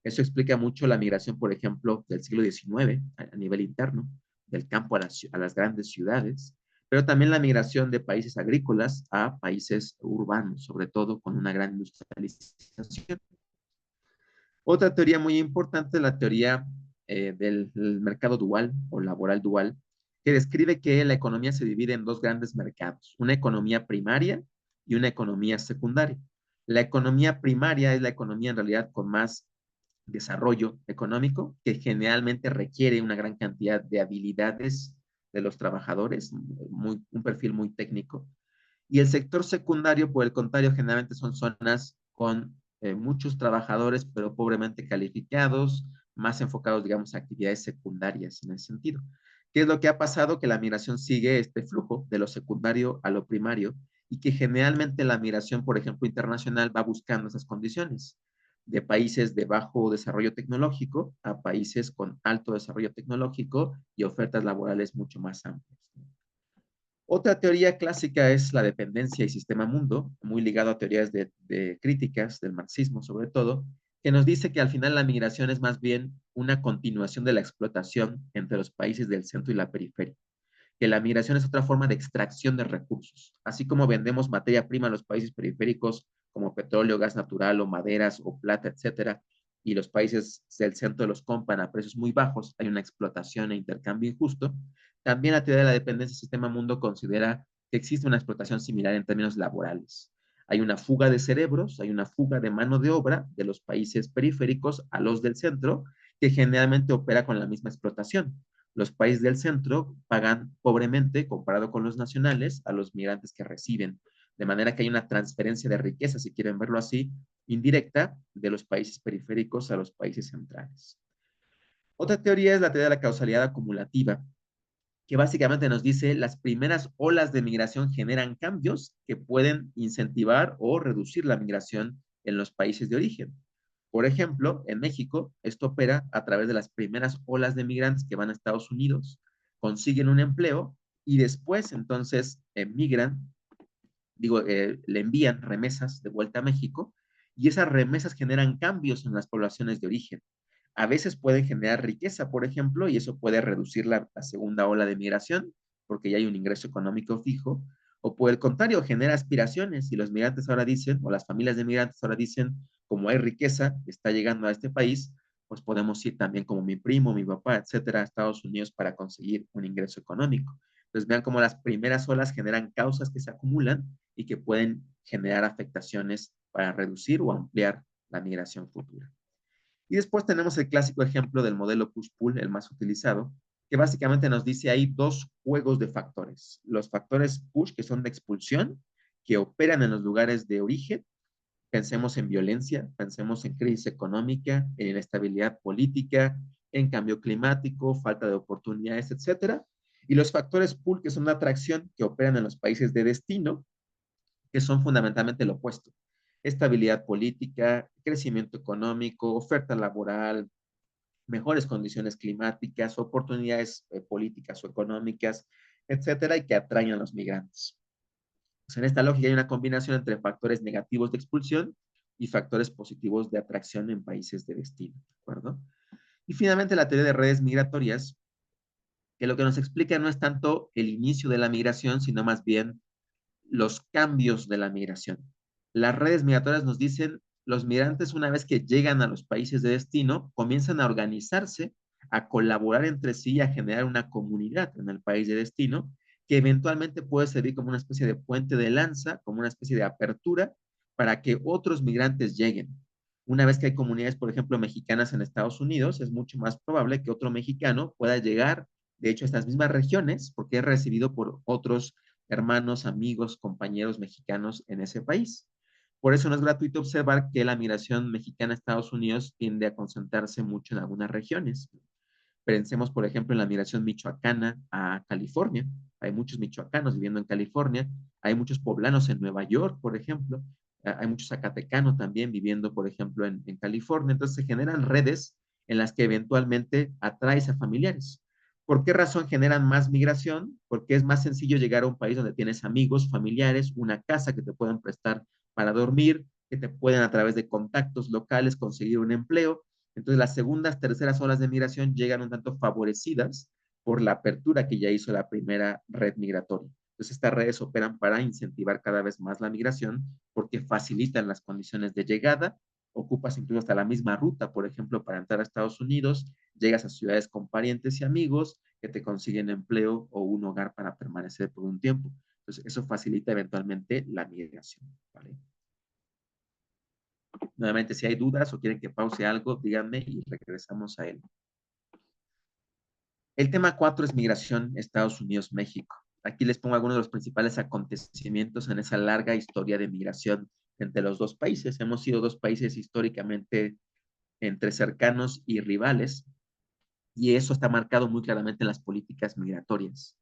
Eso explica mucho la migración, por ejemplo, del siglo XIX a nivel interno, del campo a las grandes ciudades, pero también la migración de países agrícolas a países urbanos, sobre todo con una gran industrialización. Otra teoría muy importante es la teoría del mercado dual o laboral dual, que describe que la economía se divide en dos grandes mercados, una economía primaria y una economía secundaria. La economía primaria es la economía en realidad con más desarrollo económico, que generalmente requiere una gran cantidad de habilidades de los trabajadores, un perfil muy técnico. Y el sector secundario, por el contrario, generalmente son zonas con muchos trabajadores, pero pobremente calificados, más enfocados, digamos, a actividades secundarias en ese sentido. ¿Qué es lo que ha pasado? Que la migración sigue este flujo de lo secundario a lo primario y que generalmente la migración, por ejemplo, internacional va buscando esas condiciones de países de bajo desarrollo tecnológico a países con alto desarrollo tecnológico y ofertas laborales mucho más amplias. Otra teoría clásica es la dependencia y sistema mundo, muy ligado a teorías de críticas del marxismo sobre todo, que nos dice que al final la migración es más bien una continuación de la explotación entre los países del centro y la periferia, que la migración es otra forma de extracción de recursos. Así como vendemos materia prima a los países periféricos como petróleo, gas natural o maderas o plata, etcétera, y los países del centro los compran a precios muy bajos, hay una explotación e intercambio injusto. También la teoría de la dependencia del sistema mundo considera que existe una explotación similar en términos laborales. Hay una fuga de cerebros, hay una fuga de mano de obra de los países periféricos a los del centro, que generalmente opera con la misma explotación. Los países del centro pagan pobremente, comparado con los nacionales, a los migrantes que reciben. De manera que hay una transferencia de riqueza, si quieren verlo así, indirecta de los países periféricos a los países centrales. Otra teoría es la teoría de la causalidad acumulativa, que básicamente nos dice las primeras olas de migración generan cambios que pueden incentivar o reducir la migración en los países de origen. Por ejemplo, en México, esto opera a través de las primeras olas de migrantes que van a Estados Unidos, consiguen un empleo y después entonces migran, le envían remesas de vuelta a México y esas remesas generan cambios en las poblaciones de origen. A veces pueden generar riqueza, por ejemplo, y eso puede reducir la segunda ola de migración, porque ya hay un ingreso económico fijo, o por el contrario, genera aspiraciones, y los migrantes ahora dicen, o las familias de migrantes ahora dicen, como hay riqueza que está llegando a este país, pues podemos ir también como mi primo, mi papá, etcétera, a Estados Unidos para conseguir un ingreso económico. Entonces vean cómo las primeras olas generan causas que se acumulan y que pueden generar afectaciones para reducir o ampliar la migración futura. Y después tenemos el clásico ejemplo del modelo push-pull, el más utilizado, que básicamente nos dice hay dos juegos de factores. Los factores push, que son de expulsión, que operan en los lugares de origen. Pensemos en violencia, pensemos en crisis económica, en inestabilidad política, en cambio climático, falta de oportunidades, etcétera. Y los factores pull, que son de atracción, que operan en los países de destino, que son fundamentalmente lo opuesto. Estabilidad política, crecimiento económico, oferta laboral, mejores condiciones climáticas, oportunidades políticas o económicas, etcétera, y que atraen a los migrantes. Pues en esta lógica hay una combinación entre factores negativos de expulsión y factores positivos de atracción en países de destino, ¿de acuerdo? Y finalmente la teoría de redes migratorias, que lo que nos explica no es tanto el inicio de la migración, sino más bien los cambios de la migración. Las redes migratorias nos dicen, los migrantes una vez que llegan a los países de destino, comienzan a organizarse, a colaborar entre sí, a generar una comunidad en el país de destino, que eventualmente puede servir como una especie de puente de lanza, como una especie de apertura para que otros migrantes lleguen. Una vez que hay comunidades, por ejemplo, mexicanas en Estados Unidos, es mucho más probable que otro mexicano pueda llegar, de hecho, a estas mismas regiones, porque es recibido por otros hermanos, amigos, compañeros mexicanos en ese país. Por eso no es gratuito observar que la migración mexicana a Estados Unidos tiende a concentrarse mucho en algunas regiones. Pensemos, por ejemplo, en la migración michoacana a California. Hay muchos michoacanos viviendo en California. Hay muchos poblanos en Nueva York, por ejemplo. Hay muchos zacatecanos también viviendo, por ejemplo, en California. Entonces se generan redes en las que eventualmente atraes a familiares. ¿Por qué razón generan más migración? Porque es más sencillo llegar a un país donde tienes amigos, familiares, una casa que te pueden prestar para dormir, que te pueden a través de contactos locales conseguir un empleo. Entonces las segundas, terceras olas de migración llegan un tanto favorecidas por la apertura que ya hizo la primera red migratoria. Entonces, estas redes operan para incentivar cada vez más la migración porque facilitan las condiciones de llegada, ocupas incluso hasta la misma ruta, por ejemplo, para entrar a Estados Unidos, llegas a ciudades con parientes y amigos que te consiguen empleo o un hogar para permanecer por un tiempo. Entonces, eso facilita eventualmente la migración, ¿vale? Nuevamente, si hay dudas o quieren que pause algo, díganme y regresamos a él. El tema 4 es migración Estados Unidos-México. Aquí les pongo algunos de los principales acontecimientos en esa larga historia de migración entre los dos países. Hemos sido dos países históricamente entre cercanos y rivales, y eso está marcado muy claramente en las políticas migratorias.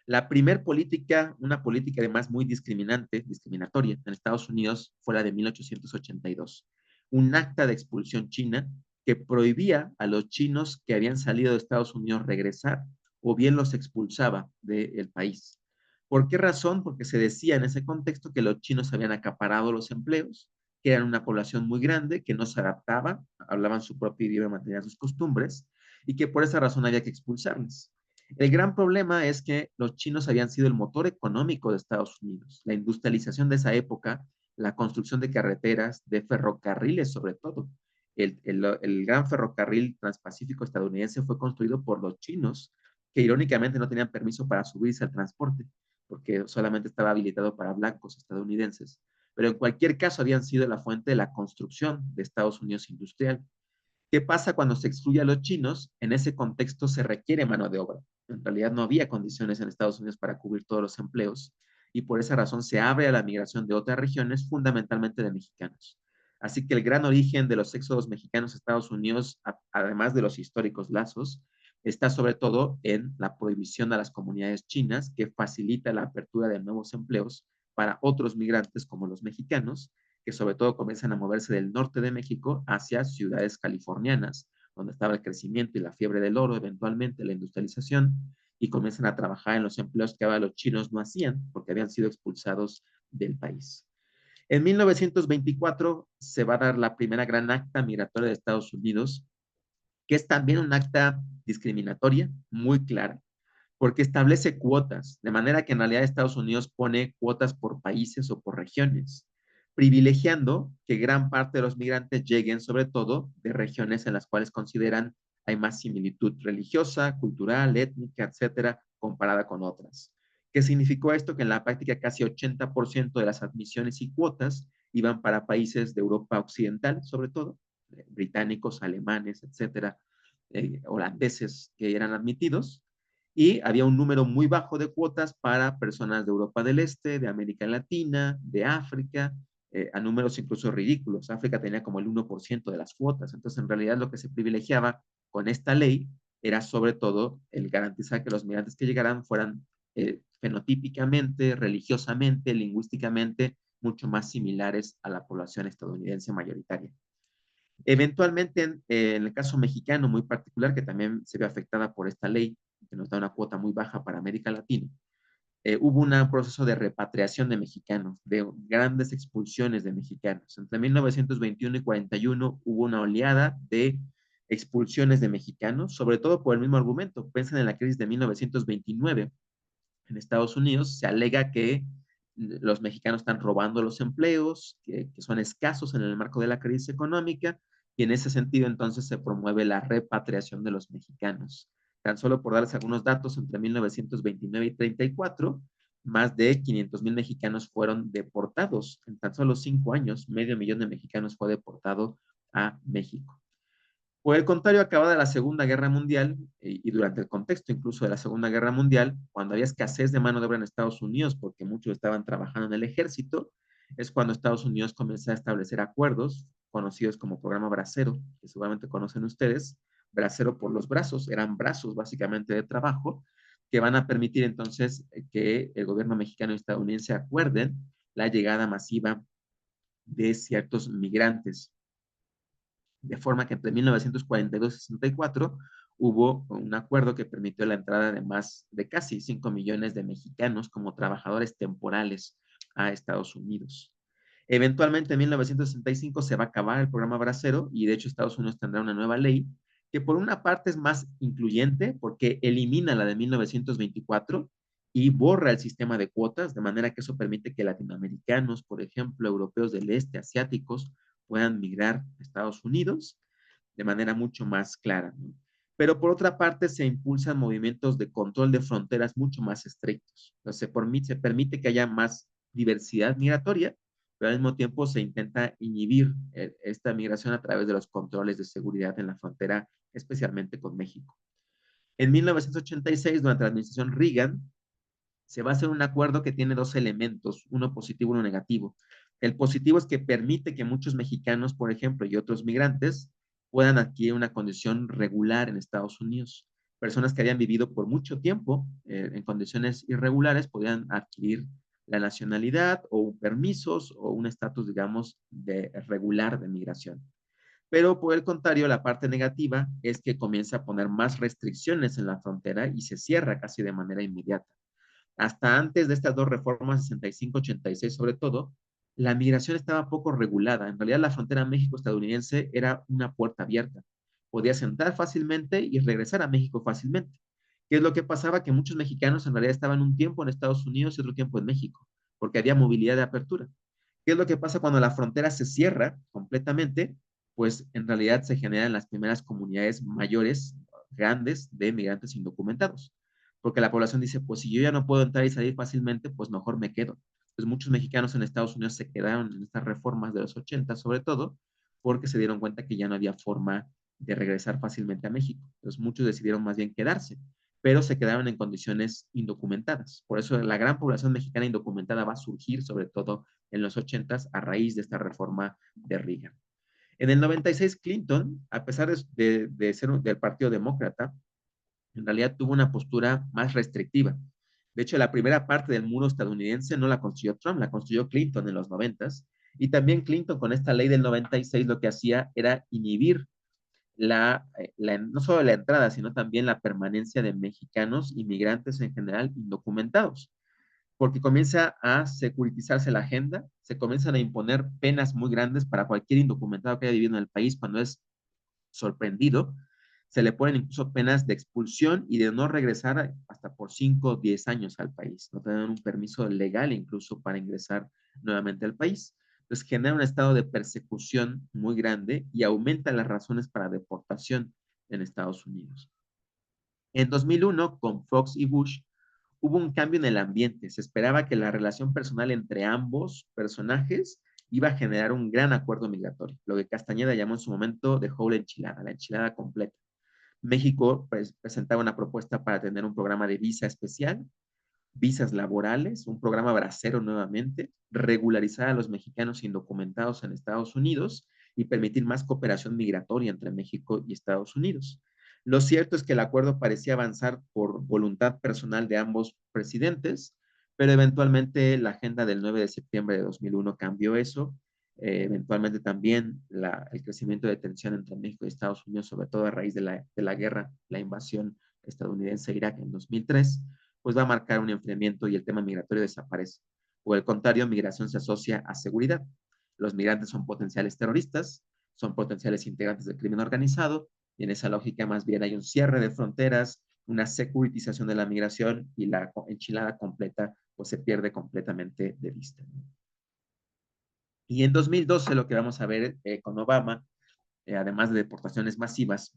La primer política, una política además muy discriminatoria en Estados Unidos fue la de 1882, un acta de expulsión china que prohibía a los chinos que habían salido de Estados Unidos regresar o bien los expulsaba del país. ¿Por qué razón? Porque se decía en ese contexto que los chinos habían acaparado los empleos, que eran una población muy grande, que no se adaptaba, hablaban su propio idioma, mantenían sus costumbres, y que por esa razón había que expulsarles. El gran problema es que los chinos habían sido el motor económico de Estados Unidos. La industrialización de esa época, la construcción de carreteras, de ferrocarriles sobre todo. El gran ferrocarril transpacífico estadounidense fue construido por los chinos, que irónicamente no tenían permiso para subirse al transporte, porque solamente estaba habilitado para blancos estadounidenses. Pero en cualquier caso habían sido la fuente de la construcción de Estados Unidos industrial. ¿Qué pasa cuando se excluye a los chinos? En ese contexto se requiere mano de obra. En realidad no había condiciones en Estados Unidos para cubrir todos los empleos y por esa razón se abre a la migración de otras regiones, fundamentalmente de mexicanos. Así que el gran origen de los éxodos mexicanos a Estados Unidos, además de los históricos lazos, está sobre todo en la prohibición a las comunidades chinas que facilita la apertura de nuevos empleos para otros migrantes como los mexicanos, que sobre todo comienzan a moverse del norte de México hacia ciudades californianas, donde estaba el crecimiento y la fiebre del oro, eventualmente la industrialización, y comienzan a trabajar en los empleos que ahora los chinos no hacían porque habían sido expulsados del país. En 1924 se va a dar la primera gran acta migratoria de Estados Unidos, que es también un acta discriminatoria muy clara, porque establece cuotas, de manera que en realidad Estados Unidos pone cuotas por países o por regiones, privilegiando que gran parte de los migrantes lleguen sobre todo de regiones en las cuales consideran hay más similitud religiosa, cultural, étnica, etcétera, comparada con otras. ¿Qué significó esto? Que en la práctica casi 80% de las admisiones y cuotas iban para países de Europa Occidental, sobre todo, británicos, alemanes, etcétera, holandeses que eran admitidos, y había un número muy bajo de cuotas para personas de Europa del Este, de América Latina, de África, a números incluso ridículos. África tenía como el 1% de las cuotas. Entonces, en realidad, lo que se privilegiaba con esta ley era sobre todo el garantizar que los migrantes que llegaran fueran fenotípicamente, religiosamente, lingüísticamente, mucho más similares a la población estadounidense mayoritaria. Eventualmente, en el caso mexicano muy particular, que también se ve afectada por esta ley, que nos da una cuota muy baja para América Latina, hubo un proceso de repatriación de mexicanos, de grandes expulsiones de mexicanos. Entre 1921 y 41 hubo una oleada de expulsiones de mexicanos, sobre todo por el mismo argumento. Piensen en la crisis de 1929 en Estados Unidos, se alega que los mexicanos están robando los empleos, que son escasos en el marco de la crisis económica, y en ese sentido entonces se promueve la repatriación de los mexicanos. Tan solo por darles algunos datos, entre 1929 y 34, más de 500,000 mexicanos fueron deportados. En tan solo 5 años, 500,000 de mexicanos fue deportado a México. Por el contrario, acabada la Segunda Guerra Mundial y durante el contexto incluso de la Segunda Guerra Mundial, cuando había escasez de mano de obra en Estados Unidos porque muchos estaban trabajando en el ejército, es cuando Estados Unidos comienza a establecer acuerdos conocidos como Programa Bracero, que seguramente conocen ustedes. Bracero por los brazos, eran brazos básicamente de trabajo que van a permitir entonces que el gobierno mexicano y estadounidense acuerden la llegada masiva de ciertos migrantes, de forma que entre 1942 y 64 hubo un acuerdo que permitió la entrada de más de casi 5 millones de mexicanos como trabajadores temporales a Estados Unidos. Eventualmente en 1965 se va a acabar el programa Bracero y de hecho Estados Unidos tendrá una nueva ley que por una parte es más incluyente porque elimina la de 1924 y borra el sistema de cuotas, de manera que eso permite que latinoamericanos, por ejemplo, europeos del este, asiáticos, puedan migrar a Estados Unidos de manera mucho más clara, ¿no? Pero por otra parte se impulsan movimientos de control de fronteras mucho más estrictos. Entonces se permite que haya más diversidad migratoria, pero al mismo tiempo se intenta inhibir esta migración a través de los controles de seguridad en la frontera, especialmente con México. En 1986, durante la administración Reagan, se va a hacer un acuerdo que tiene dos elementos, uno positivo y uno negativo. El positivo es que permite que muchos mexicanos, por ejemplo, y otros migrantes puedan adquirir una condición regular en Estados Unidos. Personas que habían vivido por mucho tiempo en condiciones irregulares podían adquirir la nacionalidad o permisos o un estatus, digamos, de regular de migración. Pero por el contrario, la parte negativa es que comienza a poner más restricciones en la frontera y se cierra casi de manera inmediata. Hasta antes de estas dos reformas, 65-86 sobre todo, la migración estaba poco regulada. En realidad, la frontera México-estadounidense era una puerta abierta. Podías entrar fácilmente y regresar a México fácilmente. ¿Qué es lo que pasaba? Que muchos mexicanos en realidad estaban un tiempo en Estados Unidos y otro tiempo en México, porque había movilidad de apertura. ¿Qué es lo que pasa cuando la frontera se cierra completamente? Pues en realidad se generan las primeras comunidades mayores, grandes, de migrantes indocumentados. Porque la población dice, pues si yo ya no puedo entrar y salir fácilmente, pues mejor me quedo. Pues muchos mexicanos en Estados Unidos se quedaron en estas reformas de los 80, sobre todo, porque se dieron cuenta que ya no había forma de regresar fácilmente a México. Entonces muchos decidieron más bien quedarse, pero se quedaron en condiciones indocumentadas. Por eso la gran población mexicana indocumentada va a surgir, sobre todo en los 80 a raíz de esta reforma de Reagan. En el 96, Clinton, a pesar de ser del Partido Demócrata, en realidad tuvo una postura más restrictiva. De hecho, la primera parte del muro estadounidense no la construyó Trump, la construyó Clinton en los 90. Y también Clinton con esta ley del 96 lo que hacía era inhibir no solo la entrada, sino también la permanencia de mexicanos, inmigrantes en general, indocumentados, porque comienza a securitizarse la agenda, se comienzan a imponer penas muy grandes para cualquier indocumentado que haya vivido en el país cuando es sorprendido. Se le ponen incluso penas de expulsión y de no regresar hasta por 5 o 10 años al país, no tener un permiso legal incluso para ingresar nuevamente al país. Entonces genera un estado de persecución muy grande y aumenta las razones para deportación en Estados Unidos. En 2001, con Fox y Bush, hubo un cambio en el ambiente. Se esperaba que la relación personal entre ambos personajes iba a generar un gran acuerdo migratorio, lo que Castañeda llamó en su momento de whole enchilada, la enchilada completa. México presentaba una propuesta para tener un programa de visa especial, visas laborales, un programa bracero nuevamente, regularizar a los mexicanos indocumentados en Estados Unidos y permitir más cooperación migratoria entre México y Estados Unidos. Lo cierto es que el acuerdo parecía avanzar por voluntad personal de ambos presidentes, pero eventualmente la agenda del 9 de septiembre de 2001 cambió eso. Eventualmente también el crecimiento de tensión entre México y Estados Unidos, sobre todo a raíz de la guerra, la invasión estadounidense a Irak en 2003, pues va a marcar un enfriamiento y el tema migratorio desaparece. Por el contrario, migración se asocia a seguridad. Los migrantes son potenciales terroristas, son potenciales integrantes del crimen organizado, y en esa lógica más bien hay un cierre de fronteras, una securitización de la migración y la enchilada completa pues se pierde completamente de vista. Y en 2012 lo que vamos a ver con Obama, además de deportaciones masivas,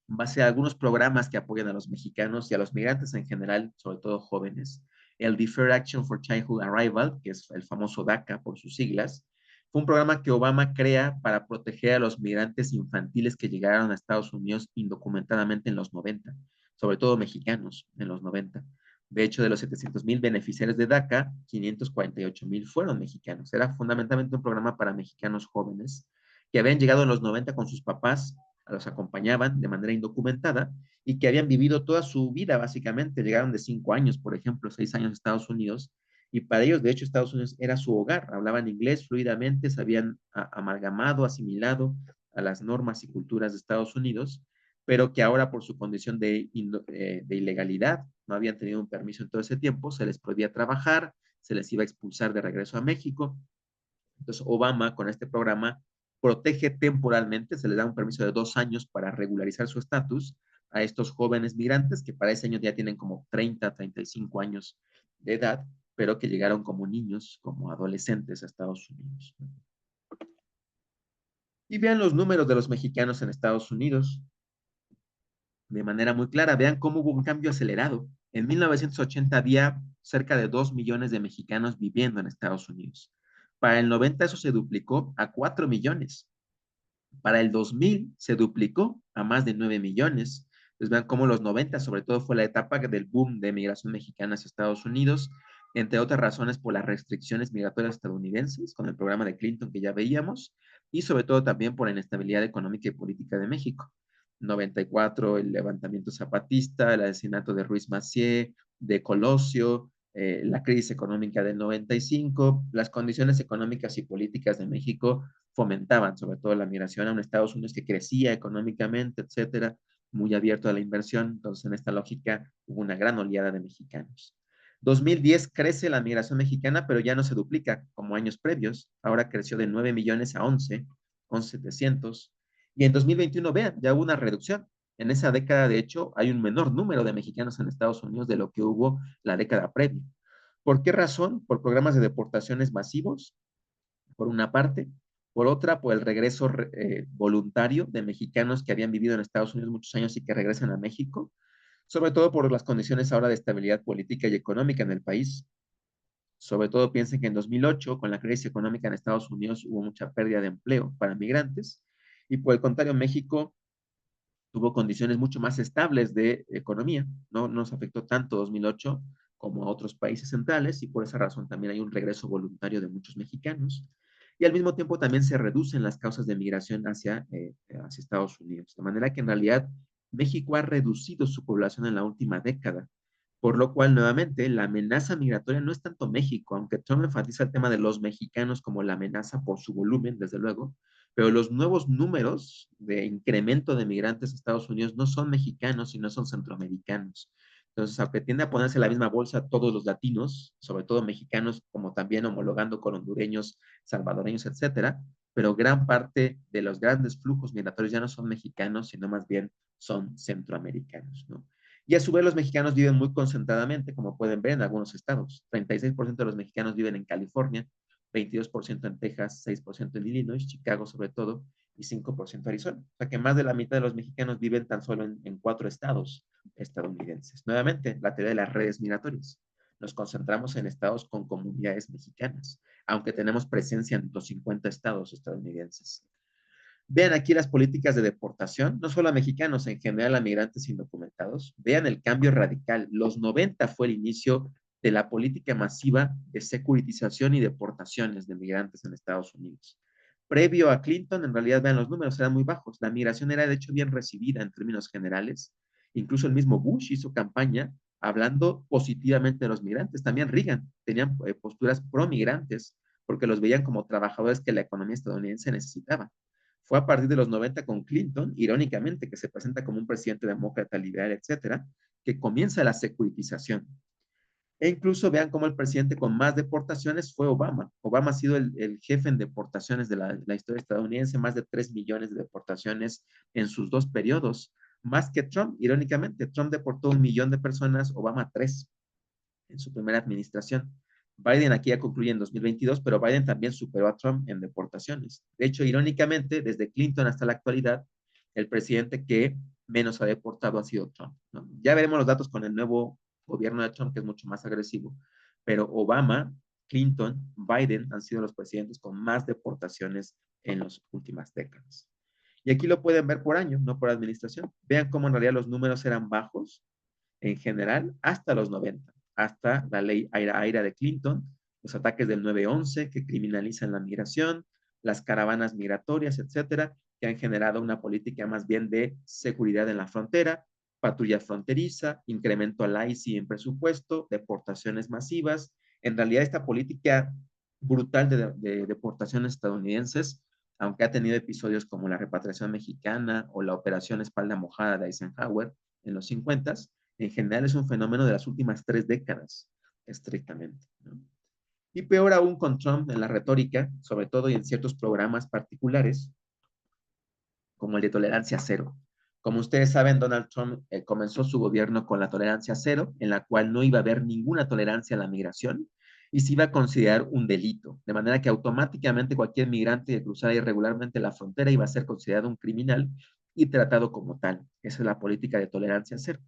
va a ser algunos programas que apoyan a los mexicanos y a los migrantes en general, sobre todo jóvenes. El Deferred Action for Childhood Arrival, que es el famoso DACA por sus siglas, fue un programa que Obama crea para proteger a los migrantes infantiles que llegaron a Estados Unidos indocumentadamente en los 90, sobre todo mexicanos en los 90. De hecho, de los 700,000 beneficiarios de DACA, 548,000 fueron mexicanos. Era fundamentalmente un programa para mexicanos jóvenes que habían llegado en los 90 con sus papás, los acompañaban de manera indocumentada y que habían vivido toda su vida básicamente. Llegaron de 5 años, por ejemplo, 6 años a Estados Unidos y para ellos, de hecho, Estados Unidos era su hogar. Hablaban inglés fluidamente, se habían amalgamado, asimilado a las normas y culturas de Estados Unidos, pero que ahora por su condición de ilegalidad no habían tenido un permiso en todo ese tiempo, se les prohibía trabajar, se les iba a expulsar de regreso a México. Entonces, Obama con este programa protege temporalmente, se les da un permiso de 2 años para regularizar su estatus a estos jóvenes migrantes que para ese año ya tienen como 30, 35 años de edad, pero que llegaron como niños, como adolescentes a Estados Unidos. Y vean los números de los mexicanos en Estados Unidos de manera muy clara. Vean cómo hubo un cambio acelerado. En 1980 había cerca de 2 millones de mexicanos viviendo en Estados Unidos. Para el 90 eso se duplicó a 4 millones. Para el 2000 se duplicó a más de 9 millones. Entonces vean cómo los 90 sobre todo fue la etapa del boom de migración mexicana hacia Estados Unidos, entre otras razones por las restricciones migratorias estadounidenses con el programa de Clinton que ya veíamos, y sobre todo también por la inestabilidad económica y política de México. 94, el levantamiento zapatista, el asesinato de Ruiz Massieu, de Colosio, la crisis económica del 95, las condiciones económicas y políticas de México fomentaban sobre todo la migración a un Estados Unidos que crecía económicamente, etcétera, muy abierto a la inversión. Entonces, en esta lógica, hubo una gran oleada de mexicanos. 2010 crece la migración mexicana, pero ya no se duplica como años previos. Ahora creció de 9 millones a 11,700. Y en 2021, vean, ya hubo una reducción. En esa década, de hecho, hay un menor número de mexicanos en Estados Unidos de lo que hubo la década previa. ¿Por qué razón? Por programas de deportaciones masivos, por una parte. Por otra, por el regreso voluntario de mexicanos que habían vivido en Estados Unidos muchos años y que regresan a México, sobre todo por las condiciones ahora de estabilidad política y económica en el país. Sobre todo piensen que en 2008, con la crisis económica en Estados Unidos, hubo mucha pérdida de empleo para migrantes, y por el contrario, México tuvo condiciones mucho más estables de economía. No nos afectó tanto 2008 como a otros países centrales, y por esa razón también hay un regreso voluntario de muchos mexicanos. Y al mismo tiempo también se reducen las causas de migración hacia Estados Unidos. De manera que en realidad México ha reducido su población en la última década, por lo cual nuevamente la amenaza migratoria no es tanto México, aunque Trump enfatiza el tema de los mexicanos como la amenaza por su volumen, desde luego, pero los nuevos números de incremento de migrantes a Estados Unidos no son mexicanos, sino son centroamericanos. Entonces, aunque tiende a ponerse la misma bolsa todos los latinos, sobre todo mexicanos, como también homologando con hondureños, salvadoreños, etcétera, pero gran parte de los grandes flujos migratorios ya no son mexicanos, sino más bien son centroamericanos, ¿no? Y a su vez los mexicanos viven muy concentradamente, como pueden ver en algunos estados. 36% de los mexicanos viven en California, 22% en Texas, 6% en Illinois, Chicago sobre todo, y 5% Arizona. O sea que más de la mitad de los mexicanos viven tan solo en 4 estados estadounidenses. Nuevamente, la teoría de las redes migratorias. Nos concentramos en estados con comunidades mexicanas, aunque tenemos presencia en los 50 estados estadounidenses. Vean aquí las políticas de deportación, no solo a mexicanos, en general a migrantes indocumentados. Vean el cambio radical. Los 90 fue el inicio de la política masiva de securitización y deportaciones de migrantes en Estados Unidos. Previo a Clinton, en realidad, vean, los números eran muy bajos. La migración era, de hecho, bien recibida en términos generales. Incluso el mismo Bush hizo campaña hablando positivamente de los migrantes. También Reagan tenían posturas pro-migrantes porque los veían como trabajadores que la economía estadounidense necesitaba. Fue a partir de los 90 con Clinton, irónicamente, que se presenta como un presidente demócrata, liberal, etcétera, que comienza la securitización. E incluso vean cómo el presidente con más deportaciones fue Obama. Obama ha sido el jefe en deportaciones de la historia estadounidense, más de 3 millones de deportaciones en sus 2 periodos, más que Trump, irónicamente. Trump deportó 1 millón de personas, Obama 3 en su primera administración. Biden aquí ya concluye en 2022, pero Biden también superó a Trump en deportaciones. De hecho, irónicamente, desde Clinton hasta la actualidad, el presidente que menos ha deportado ha sido Trump, ¿no? Ya veremos los datos con el nuevo gobierno de Trump, que es mucho más agresivo, pero Obama, Clinton, Biden han sido los presidentes con más deportaciones en las últimas décadas. Y aquí lo pueden ver por año, no por administración. Vean cómo en realidad los números eran bajos en general hasta los 90, hasta la ley Aira de Clinton, los ataques del 9/11 que criminalizan la migración, las caravanas migratorias, etcétera, que han generado una política más bien de seguridad en la frontera, patrulla fronteriza, incremento al ICE en presupuesto, deportaciones masivas. En realidad, esta política brutal de deportaciones estadounidenses, aunque ha tenido episodios como la repatriación mexicana o la operación Espalda Mojada de Eisenhower en los 50s, en general es un fenómeno de las últimas 3 décadas, estrictamente, ¿no? Y peor aún con Trump en la retórica, sobre todo y en ciertos programas particulares, como el de tolerancia cero. Como ustedes saben, Donald Trump comenzó su gobierno con la tolerancia cero, en la cual no iba a haber ninguna tolerancia a la migración y se iba a considerar un delito, de manera que automáticamente cualquier migrante que cruzara irregularmente la frontera iba a ser considerado un criminal y tratado como tal. Esa es la política de tolerancia cero.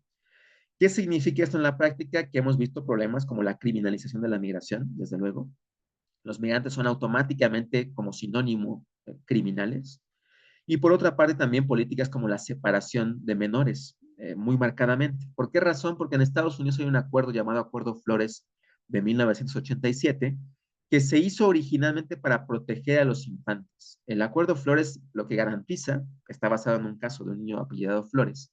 ¿Qué significa esto en la práctica? Que hemos visto problemas como la criminalización de la migración, desde luego. Los migrantes son automáticamente como sinónimo criminales. Y por otra parte también políticas como la separación de menores, muy marcadamente. ¿Por qué razón? Porque en Estados Unidos hay un acuerdo llamado Acuerdo Flores de 1987 que se hizo originalmente para proteger a los infantes. El Acuerdo Flores lo que garantiza, está basado en un caso de un niño apellidado Flores,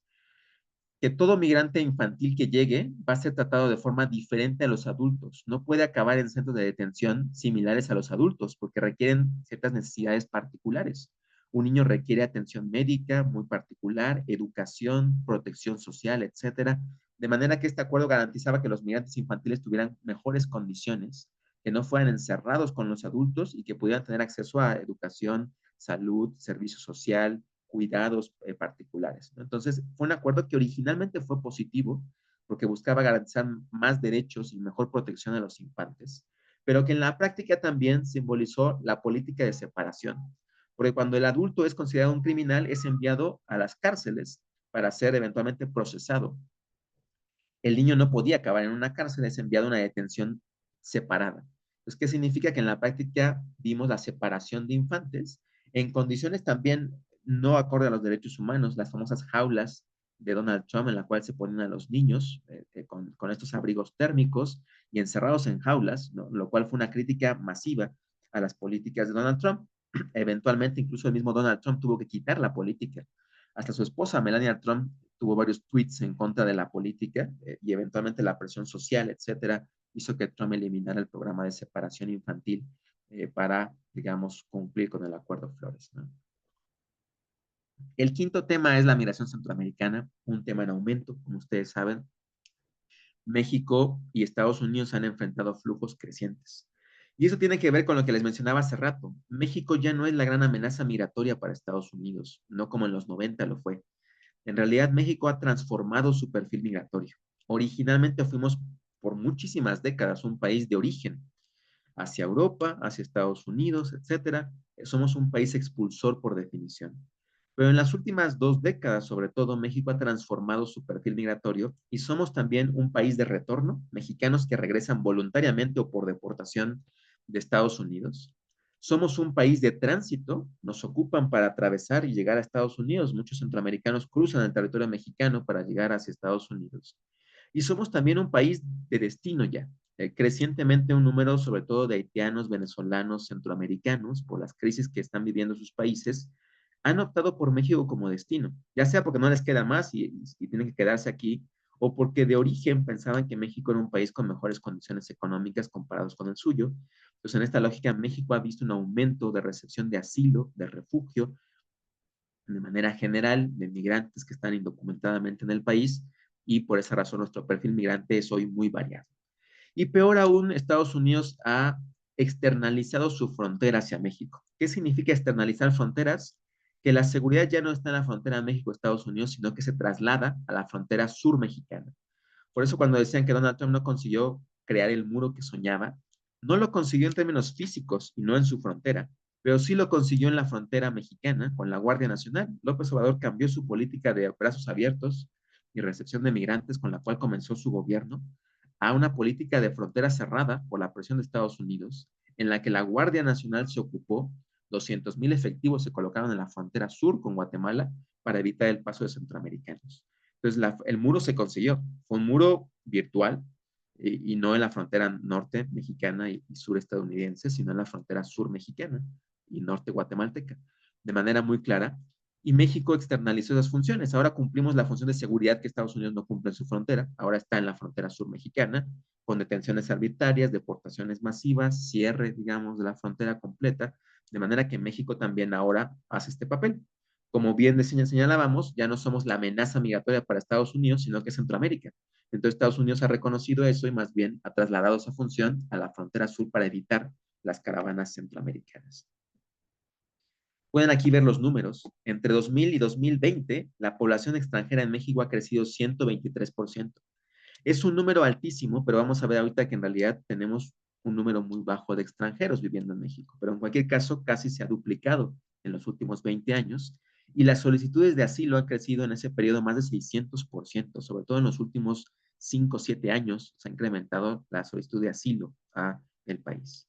que todo migrante infantil que llegue va a ser tratado de forma diferente a los adultos. No puede acabar en centros de detención similares a los adultos porque requieren ciertas necesidades particulares. Un niño requiere atención médica muy particular, educación, protección social, etcétera. De manera que este acuerdo garantizaba que los migrantes infantiles tuvieran mejores condiciones, que no fueran encerrados con los adultos y que pudieran tener acceso a educación, salud, servicio social, cuidados particulares, ¿no? Entonces, fue un acuerdo que originalmente fue positivo, porque buscaba garantizar más derechos y mejor protección a los infantes, pero que en la práctica también simbolizó la política de separación, porque cuando el adulto es considerado un criminal, es enviado a las cárceles para ser eventualmente procesado. El niño no podía acabar en una cárcel, es enviado a una detención separada. Entonces, ¿qué significa? Que en la práctica vimos la separación de infantes en condiciones también no acorde a los derechos humanos, las famosas jaulas de Donald Trump en la cual se ponen a los niños con estos abrigos térmicos y encerrados en jaulas, ¿no? Lo cual fue una crítica masiva a las políticas de Donald Trump. Eventualmente, incluso el mismo Donald Trump tuvo que quitar la política. Hasta su esposa, Melania Trump, tuvo varios tweets en contra de la política y eventualmente la presión social, etcétera, hizo que Trump eliminara el programa de separación infantil para, digamos, cumplir con el Acuerdo Flores, ¿no? El quinto tema es la migración centroamericana, un tema en aumento, como ustedes saben. México y Estados Unidos han enfrentado flujos crecientes. Y eso tiene que ver con lo que les mencionaba hace rato. México ya no es la gran amenaza migratoria para Estados Unidos, no como en los 90 lo fue. En realidad, México ha transformado su perfil migratorio. Originalmente fuimos por muchísimas décadas un país de origen hacia Europa, hacia Estados Unidos, etcétera. Somos un país expulsor por definición. Pero en las últimas 2 décadas, sobre todo, México ha transformado su perfil migratorio y somos también un país de retorno, mexicanos que regresan voluntariamente o por deportación de Estados Unidos. Somos un país de tránsito, nos ocupan para atravesar y llegar a Estados Unidos. Muchos centroamericanos cruzan el territorio mexicano para llegar hacia Estados Unidos. Y somos también un país de destino ya. Crecientemente un número sobre todo de haitianos, venezolanos, centroamericanos, por las crisis que están viviendo sus países, han optado por México como destino, ya sea porque no les queda más y tienen que quedarse aquí, o porque de origen pensaban que México era un país con mejores condiciones económicas comparados con el suyo. Entonces, en esta lógica, México ha visto un aumento de recepción de asilo, de refugio, de manera general, de migrantes que están indocumentadamente en el país, y por esa razón nuestro perfil migrante es hoy muy variado. Y peor aún, Estados Unidos ha externalizado su frontera hacia México. ¿Qué significa externalizar fronteras? Que la seguridad ya no está en la frontera México-Estados Unidos, sino que se traslada a la frontera sur mexicana. Por eso cuando decían que Donald Trump no consiguió crear el muro que soñaba, no lo consiguió en términos físicos y no en su frontera, pero sí lo consiguió en la frontera mexicana con la Guardia Nacional. López Obrador cambió su política de brazos abiertos y recepción de migrantes con la cual comenzó su gobierno a una política de frontera cerrada por la presión de Estados Unidos, en la que la Guardia Nacional se ocupó, 200,000 efectivos se colocaron en la frontera sur con Guatemala para evitar el paso de centroamericanos. Entonces, el muro se consiguió. Fue un muro virtual y no en la frontera norte mexicana y sur estadounidense, sino en la frontera sur mexicana y norte guatemalteca, de manera muy clara. Y México externalizó esas funciones. Ahora cumplimos la función de seguridad que Estados Unidos no cumple en su frontera. Ahora está en la frontera sur mexicana, con detenciones arbitrarias, deportaciones masivas, cierre, digamos, de la frontera completa, de manera que México también ahora hace este papel. Como bien señalábamos, ya no somos la amenaza migratoria para Estados Unidos, sino que es Centroamérica. Entonces Estados Unidos ha reconocido eso y más bien ha trasladado esa función a la frontera sur para evitar las caravanas centroamericanas. Pueden aquí ver los números. Entre 2000 y 2020, la población extranjera en México ha crecido 123%. Es un número altísimo, pero vamos a ver ahorita que en realidad tenemos un número muy bajo de extranjeros viviendo en México. Pero en cualquier caso, casi se ha duplicado en los últimos 20 años. Y las solicitudes de asilo han crecido en ese periodo más de 600%, sobre todo en los últimos 5 o 7 años se ha incrementado la solicitud de asilo a el país.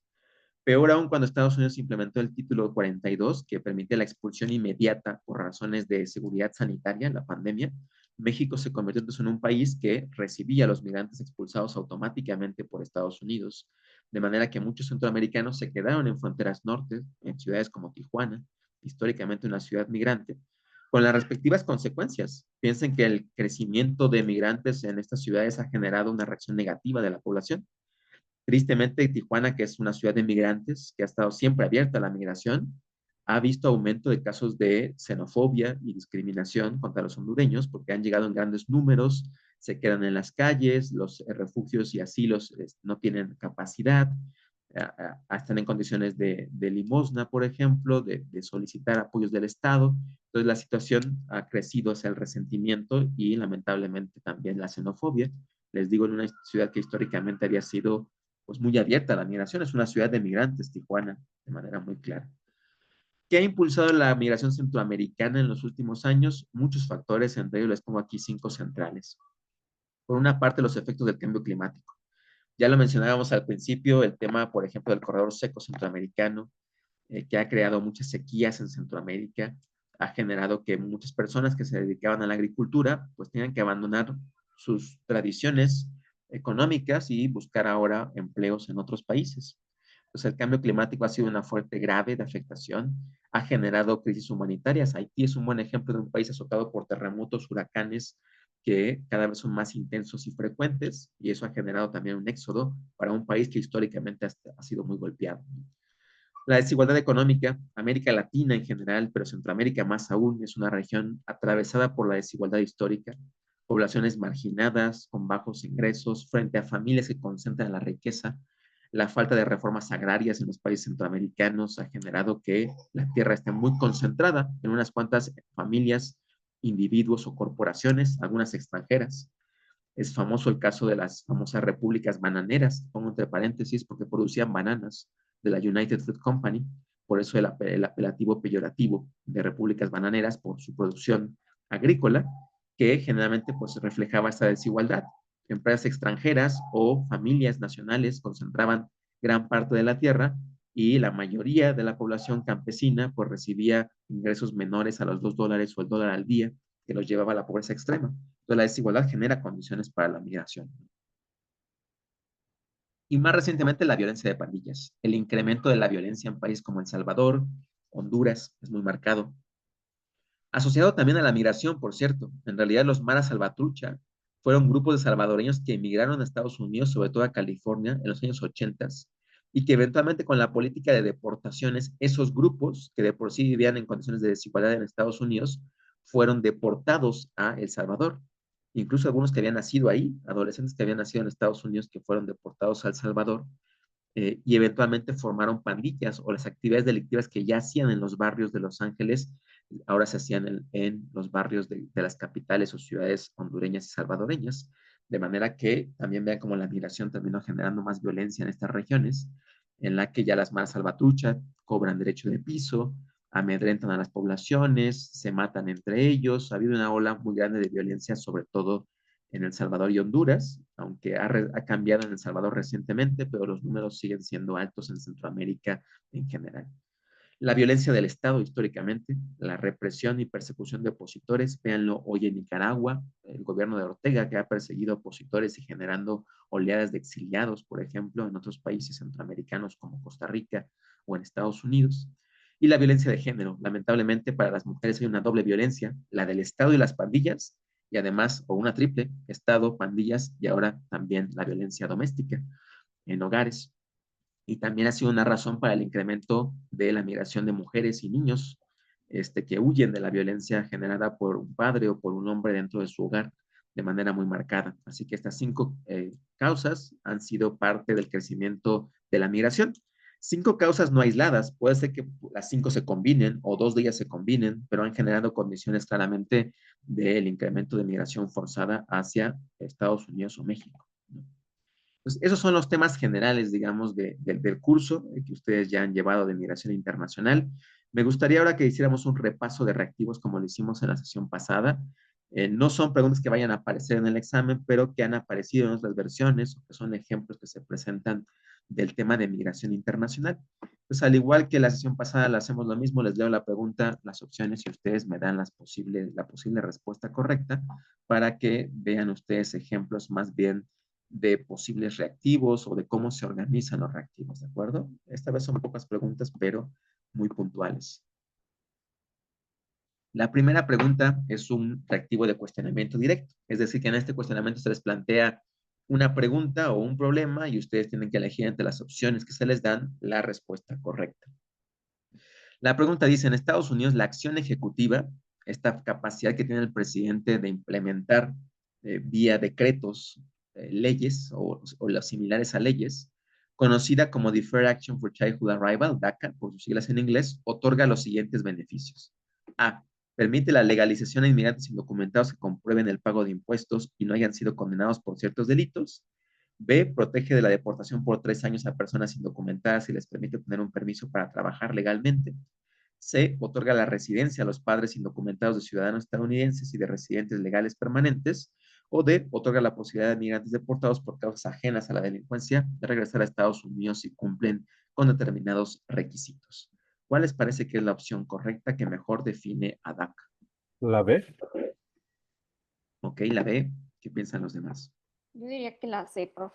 Peor aún cuando Estados Unidos implementó el título 42, que permite la expulsión inmediata por razones de seguridad sanitaria en la pandemia, México se convirtió entonces en un país que recibía a los migrantes expulsados automáticamente por Estados Unidos, de manera que muchos centroamericanos se quedaron en fronteras norte, en ciudades como Tijuana, históricamente una ciudad migrante, con las respectivas consecuencias. Piensen que el crecimiento de migrantes en estas ciudades ha generado una reacción negativa de la población. Tristemente, Tijuana, que es una ciudad de migrantes, que ha estado siempre abierta a la migración, ha visto aumento de casos de xenofobia y discriminación contra los hondureños porque han llegado en grandes números, se quedan en las calles, los refugios y asilos no tienen capacidad, están en condiciones de limosna, por ejemplo, de solicitar apoyos del Estado. Entonces, la situación ha crecido hacia el resentimiento y lamentablemente también la xenofobia. Les digo, en una ciudad que históricamente había sido pues muy abierta a la migración, es una ciudad de migrantes, Tijuana, de manera muy clara. ¿Qué ha impulsado la migración centroamericana en los últimos años? Muchos factores, entre ellos les pongo aquí 5 centrales. Por una parte, los efectos del cambio climático. Ya lo mencionábamos al principio, el tema, por ejemplo, del corredor seco centroamericano, que ha creado muchas sequías en Centroamérica, ha generado que muchas personas que se dedicaban a la agricultura, pues tengan que abandonar sus tradiciones económicas y buscar ahora empleos en otros países. Pues el cambio climático ha sido una fuerte grave de afectación, ha generado crisis humanitarias. Haití es un buen ejemplo de un país azotado por terremotos, huracanes, que cada vez son más intensos y frecuentes, y eso ha generado también un éxodo para un país que históricamente ha sido muy golpeado. La desigualdad económica, América Latina en general, pero Centroamérica más aún, es una región atravesada por la desigualdad histórica, poblaciones marginadas, con bajos ingresos, frente a familias que concentran la riqueza. La falta de reformas agrarias en los países centroamericanos ha generado que la tierra esté muy concentrada en unas cuantas familias, individuos o corporaciones, algunas extranjeras. Es famoso el caso de las famosas repúblicas bananeras, pongo entre paréntesis porque producían bananas, de la United Fruit Company, por eso el apelativo peyorativo de repúblicas bananeras por su producción agrícola, que generalmente pues reflejaba esta desigualdad. Empresas extranjeras o familias nacionales concentraban gran parte de la tierra y la mayoría de la población campesina pues recibía ingresos menores a los $2 o el dólar al día, que los llevaba a la pobreza extrema. Entonces la desigualdad genera condiciones para la migración. Y más recientemente la violencia de pandillas. El incremento de la violencia en países como El Salvador, Honduras, es muy marcado. Asociado también a la migración, por cierto. En realidad los Mara Salvatrucha fueron grupos de salvadoreños que emigraron a Estados Unidos, sobre todo a California, en los años 80, y que eventualmente con la política de deportaciones, esos grupos que de por sí vivían en condiciones de desigualdad en Estados Unidos, fueron deportados a El Salvador. Incluso algunos que habían nacido ahí, adolescentes que habían nacido en Estados Unidos, que fueron deportados a El Salvador, y eventualmente formaron pandillas o las actividades delictivas que ya hacían en los barrios de Los Ángeles, ahora se hacían en los barrios de las capitales o ciudades hondureñas y salvadoreñas, de manera que también vean cómo la migración terminó generando más violencia en estas regiones, en la que ya las maras salvatrucha cobran derecho de piso, amedrentan a las poblaciones, se matan entre ellos, ha habido una ola muy grande de violencia, sobre todo en El Salvador y Honduras, aunque ha cambiado en El Salvador recientemente, pero los números siguen siendo altos en Centroamérica en general. La violencia del Estado históricamente, la represión y persecución de opositores, véanlo hoy en Nicaragua, el gobierno de Ortega que ha perseguido opositores y generando oleadas de exiliados, por ejemplo, en otros países centroamericanos como Costa Rica o en Estados Unidos. Y la violencia de género, lamentablemente para las mujeres hay una doble violencia, la del Estado y las pandillas, y además, o una triple, Estado, pandillas y ahora también la violencia doméstica en hogares. Y también ha sido una razón para el incremento de la migración de mujeres y niños que huyen de la violencia generada por un padre o por un hombre dentro de su hogar de manera muy marcada. Así que estas 5 causas han sido parte del crecimiento de la migración. 5 causas no aisladas, puede ser que las 5 se combinen o 2 de ellas se combinen, pero han generado condiciones claramente del incremento de migración forzada hacia Estados Unidos o México, ¿no? Pues esos son los temas generales, digamos, del curso que ustedes ya han llevado de migración internacional. Me gustaría ahora que hiciéramos un repaso de reactivos como lo hicimos en la sesión pasada. No son preguntas que vayan a aparecer en el examen, pero que han aparecido en otras versiones, o que son ejemplos que se presentan del tema de migración internacional. Pues al igual que la sesión pasada, le hacemos lo mismo, les leo la pregunta, las opciones y ustedes me dan la posible respuesta correcta para que vean ustedes ejemplos más bien de posibles reactivos o de cómo se organizan los reactivos, ¿de acuerdo? Esta vez son pocas preguntas, pero muy puntuales. La primera pregunta es un reactivo de cuestionamiento directo, es decir, que en este cuestionamiento se les plantea una pregunta o un problema y ustedes tienen que elegir entre las opciones que se les dan la respuesta correcta. La pregunta dice, en Estados Unidos la acción ejecutiva, esta capacidad que tiene el presidente de implementar vía decretos leyes o las similares a leyes, conocida como Deferred Action for Childhood Arrival, DACA, por sus siglas en inglés, otorga los siguientes beneficios. A. Permite la legalización a inmigrantes indocumentados que comprueben el pago de impuestos y no hayan sido condenados por ciertos delitos. B. Protege de la deportación por 3 años a personas indocumentadas y les permite obtener un permiso para trabajar legalmente. C. Otorga la residencia a los padres indocumentados de ciudadanos estadounidenses y de residentes legales permanentes. O D. Otorga la posibilidad de migrantes deportados por causas ajenas a la delincuencia de regresar a Estados Unidos si cumplen con determinados requisitos. ¿Cuál les parece que es la opción correcta que mejor define a DACA? La B. Ok, la B. ¿Qué piensan los demás? Yo diría que la C, prof.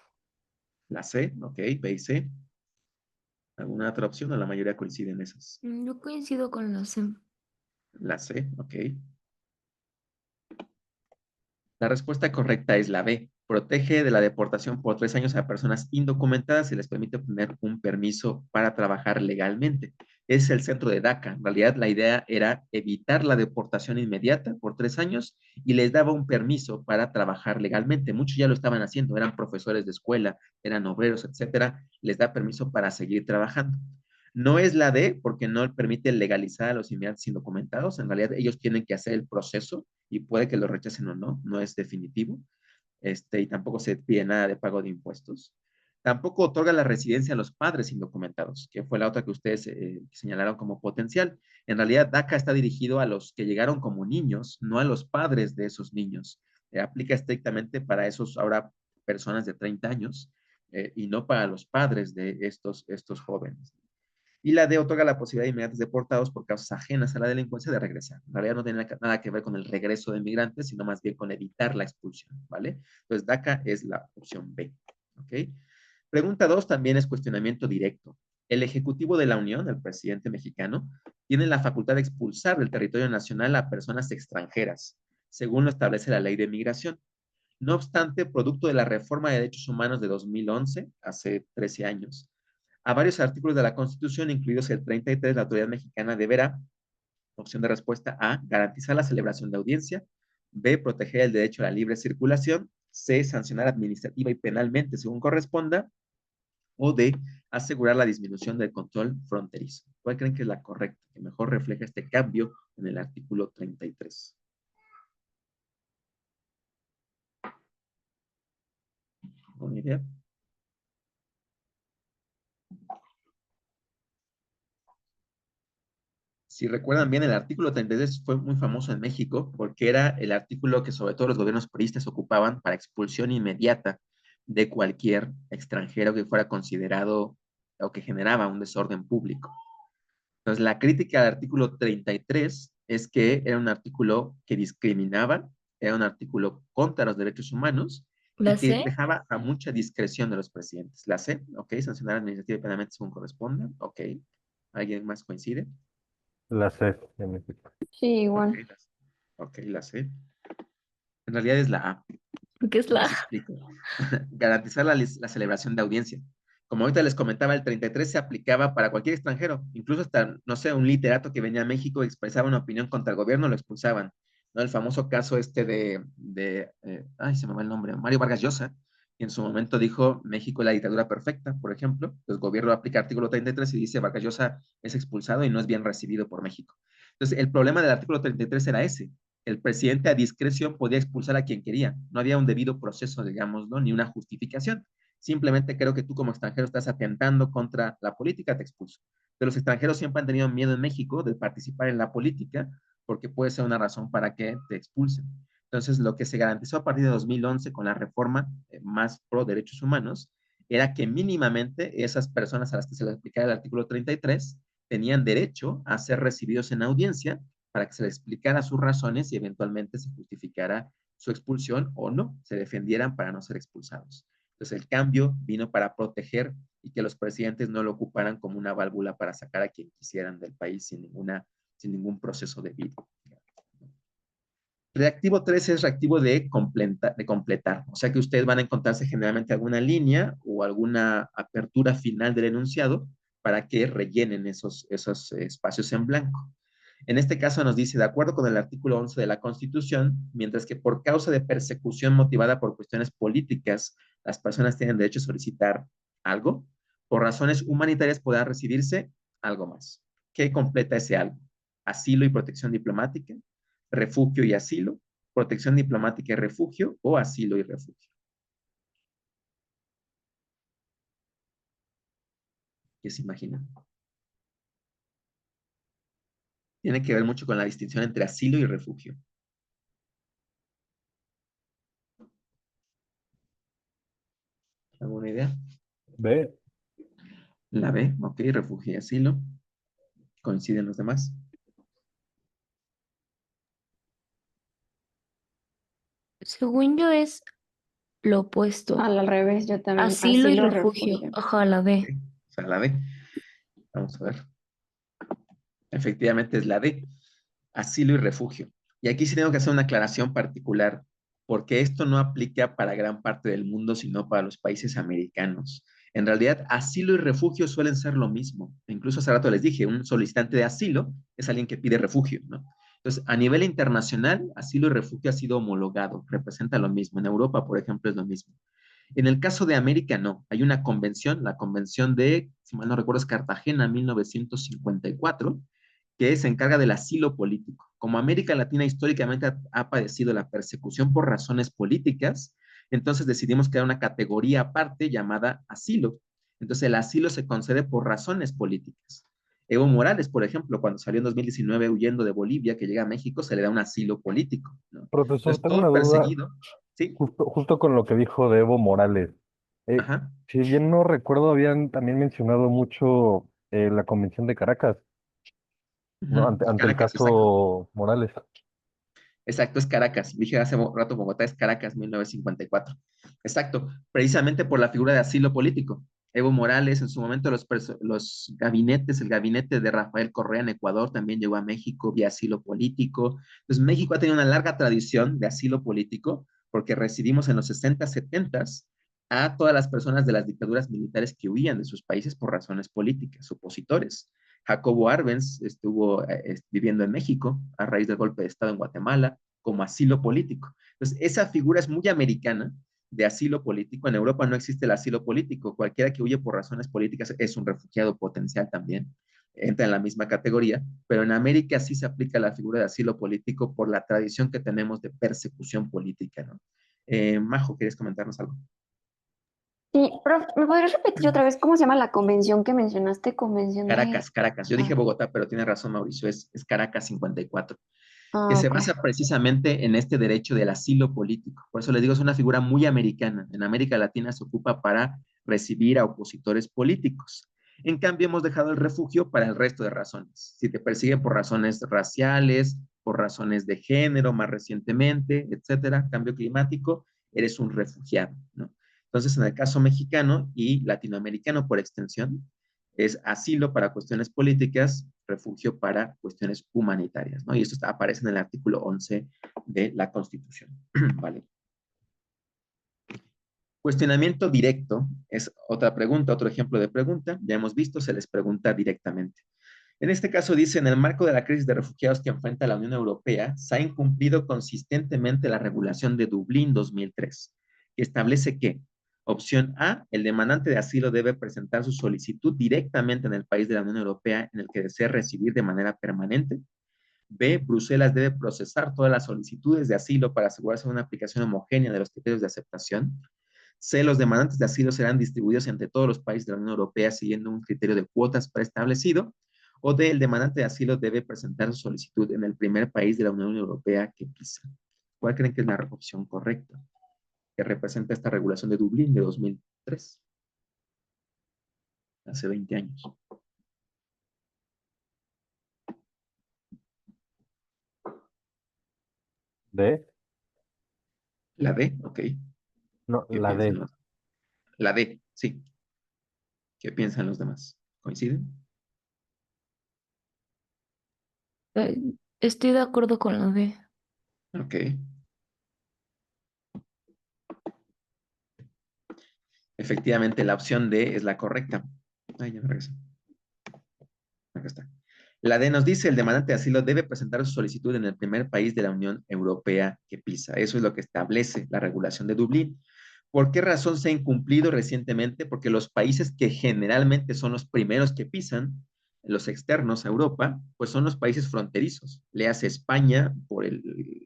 La C, ok, B y C. ¿Alguna otra opción o la mayoría coincide en esas? Yo coincido con la C. La C, ok. La respuesta correcta es la B. Protege de la deportación por 3 años a personas indocumentadas y les permite obtener un permiso para trabajar legalmente. Es el centro de DACA. En realidad, la idea era evitar la deportación inmediata por 3 años y les daba un permiso para trabajar legalmente. Muchos ya lo estaban haciendo, eran profesores de escuela, eran obreros, etcétera. Les da permiso para seguir trabajando. No es la D porque no permite legalizar a los inmigrantes indocumentados. En realidad, ellos tienen que hacer el proceso y puede que lo rechacen o no, no es definitivo. Y tampoco se pide nada de pago de impuestos. Tampoco otorga la residencia a los padres indocumentados, que fue la otra que ustedes señalaron como potencial. En realidad, DACA está dirigido a los que llegaron como niños, no a los padres de esos niños. Aplica estrictamente para esos ahora personas de 30 años y no para los padres de estos jóvenes. Y la D otorga la posibilidad de inmigrantes deportados por causas ajenas a la delincuencia de regresar. En realidad no tiene nada que ver con el regreso de inmigrantes, sino más bien con evitar la expulsión, ¿vale? Entonces, DACA es la opción B, ¿ok? Pregunta 2 también es cuestionamiento directo. El Ejecutivo de la Unión, el presidente mexicano, tiene la facultad de expulsar del territorio nacional a personas extranjeras, según lo establece la Ley de Migración. No obstante, producto de la Reforma de Derechos Humanos de 2011, hace 13 años, a varios artículos de la Constitución, incluidos el 33, la autoridad mexicana deberá, opción de respuesta A, garantizar la celebración de audiencia, B, proteger el derecho a la libre circulación, C, sancionar administrativa y penalmente según corresponda, o D, asegurar la disminución del control fronterizo. ¿Cuál creen que es la correcta, que mejor refleja este cambio en el artículo 33? ¿Una idea? Si recuerdan bien, el artículo 33 fue muy famoso en México porque era el artículo que sobre todo los gobiernos priistas ocupaban para expulsión inmediata de cualquier extranjero que fuera considerado o que generaba un desorden público. Entonces, la crítica al artículo 33 es que era un artículo que discriminaba, era un artículo contra los derechos humanos ¿La y que C? dejaba a mucha discreción de los presidentes. La C, ok, sancionar administrativa y penalmente según corresponda, ok. ¿Alguien más coincide? La C de México. Sí, Ok, igual. ok, la C. En realidad es la A. ¿Qué es la Les A? explico. Garantizar la celebración de audiencia. Como ahorita les comentaba, el 33 se aplicaba para cualquier extranjero, incluso hasta, no sé, un literato que venía a México y expresaba una opinión contra el gobierno, lo expulsaban. ¿No? El famoso caso ay, se me va el nombre, Mario Vargas Llosa, Y en su momento dijo, México es la dictadura perfecta, por ejemplo. El gobierno aplica artículo 33 y dice, Vargas Llosa es expulsado y no es bien recibido por México. Entonces, el problema del artículo 33 era ese. El presidente a discreción podía expulsar a quien quería. No había un debido proceso, digamos, ¿no? Ni una justificación. Simplemente creo que tú como extranjero estás atentando contra la política, te expulso. Pero los extranjeros siempre han tenido miedo en México de participar en la política porque puede ser una razón para que te expulsen. Entonces, lo que se garantizó a partir de 2011 con la reforma más pro derechos humanos era que mínimamente esas personas a las que se les aplicara el artículo 33 tenían derecho a ser recibidos en audiencia para que se les explicara sus razones y eventualmente se justificara su expulsión o no, se defendieran para no ser expulsados. Entonces, el cambio vino para proteger y que los presidentes no lo ocuparan como una válvula para sacar a quien quisieran del país sin ningún proceso debido. Reactivo 3 es reactivo de completar, o sea que ustedes van a encontrarse generalmente alguna línea o alguna apertura final del enunciado para que rellenen esos espacios en blanco. En este caso nos dice, de acuerdo con el artículo 11 de la Constitución, mientras que por causa de persecución motivada por cuestiones políticas, las personas tienen derecho a solicitar algo, por razones humanitarias podrá recibirse algo más. ¿Qué completa ese algo? Asilo y protección diplomática, refugio y asilo, protección diplomática y refugio, o asilo y refugio. ¿Qué se imaginan? Tiene que ver mucho con la distinción entre asilo y refugio. ¿Alguna idea? B. La B, ok, refugio y asilo. ¿Coinciden los demás? Según yo es lo opuesto. Al revés, yo también. Asilo y Asilo, refugio. refugio. Ajá, la B. Ok, o sea, la B. Vamos a ver. Efectivamente es la D, asilo y refugio. Y aquí sí tengo que hacer una aclaración particular, porque esto no aplica para gran parte del mundo, sino para los países americanos. En realidad, asilo y refugio suelen ser lo mismo. Incluso hace rato les dije, un solicitante de asilo es alguien que pide refugio, ¿no? Entonces, a nivel internacional, asilo y refugio ha sido homologado, representa lo mismo. En Europa, por ejemplo, es lo mismo. En el caso de América, no. Hay una convención, la convención de, si mal no recuerdo, es Cartagena, 1954, que se encarga del asilo político. Como América Latina históricamente ha padecido la persecución por razones políticas, entonces decidimos crear una categoría aparte llamada asilo. Entonces el asilo se concede por razones políticas. Evo Morales, por ejemplo, cuando salió en 2019 huyendo de Bolivia, que llega a México, se le da un asilo político, ¿no? Profesor, Entonces tengo una todo duda perseguido, ¿sí? justo con lo que dijo de Evo Morales. Eh, Ajá. si bien no recuerdo, habían también mencionado mucho la Convención de Caracas, ¿no? Ujú. Ante el Caracas, exacto. caso Morales. Exacto, es Caracas. Dije hace rato Bogotá, es Caracas, 1954. Exacto, precisamente por la figura de asilo político. Evo Morales, en su momento los gabinetes, el gabinete de Rafael Correa en Ecuador también llegó a México vía asilo político. Entonces, México ha tenido una larga tradición de asilo político porque recibimos en los 60, 70 a todas las personas de las dictaduras militares que huían de sus países por razones políticas, opositores. Jacobo Arbenz estuvo viviendo en México a raíz del golpe de Estado en Guatemala como asilo político. Entonces, esa figura es muy americana de asilo político. En Europa no existe el asilo político. Cualquiera que huye por razones políticas es un refugiado potencial también. Entra en la misma categoría, pero en América sí se aplica la figura de asilo político por la tradición que tenemos de persecución política, ¿no? Majo, ¿quieres comentarnos algo? Sí, prof, ¿me podrías repetir otra vez cómo se llama la convención que mencionaste? Convención de... Caracas, Caracas. Yo dije Ah, Bogotá, pero tiene razón Mauricio, es Caracas 54, que ah, se ok. basa precisamente en este derecho del asilo político. Por eso les digo, es una figura muy americana. En América Latina se ocupa para recibir a opositores políticos. En cambio, hemos dejado el refugio para el resto de razones. Si te persiguen por razones raciales, por razones de género, más recientemente, etcétera, cambio climático, eres un refugiado, ¿no? Entonces, en el caso mexicano y latinoamericano por extensión, es asilo para cuestiones políticas, refugio para cuestiones humanitarias, ¿no? Y esto aparece en el artículo 11 de la Constitución, ¿vale? Cuestionamiento directo es otra pregunta, otro ejemplo de pregunta. Ya hemos visto, se les pregunta directamente. En este caso dice, en el marco de la crisis de refugiados que enfrenta la Unión Europea, se ha incumplido consistentemente la regulación de Dublín 2003, que establece que Opción A, el demandante de asilo debe presentar su solicitud directamente en el país de la Unión Europea en el que desea recibir de manera permanente. B, Bruselas debe procesar todas las solicitudes de asilo para asegurarse de una aplicación homogénea de los criterios de aceptación. C, los demandantes de asilo serán distribuidos entre todos los países de la Unión Europea siguiendo un criterio de cuotas preestablecido. O D, el demandante de asilo debe presentar su solicitud en el primer país de la Unión Europea que pisa. ¿Cuál creen que es la opción correcta que representa esta regulación de Dublín de 2003? Hace 20 años. ¿D? La D, ok. No, ¿Qué la piensan D. los? La D, sí. ¿Qué piensan los demás? ¿Coinciden? Estoy de acuerdo con la D. Ok. Efectivamente, la opción D es la correcta. Ay, ya me regresé. Acá está. La D nos dice, el demandante de asilo debe presentar su solicitud en el primer país de la Unión Europea que pisa. Eso es lo que establece la regulación de Dublín. ¿Por qué razón se ha incumplido recientemente? Porque los países que generalmente son los primeros que pisan, los externos a Europa, pues son los países fronterizos. Le hace España por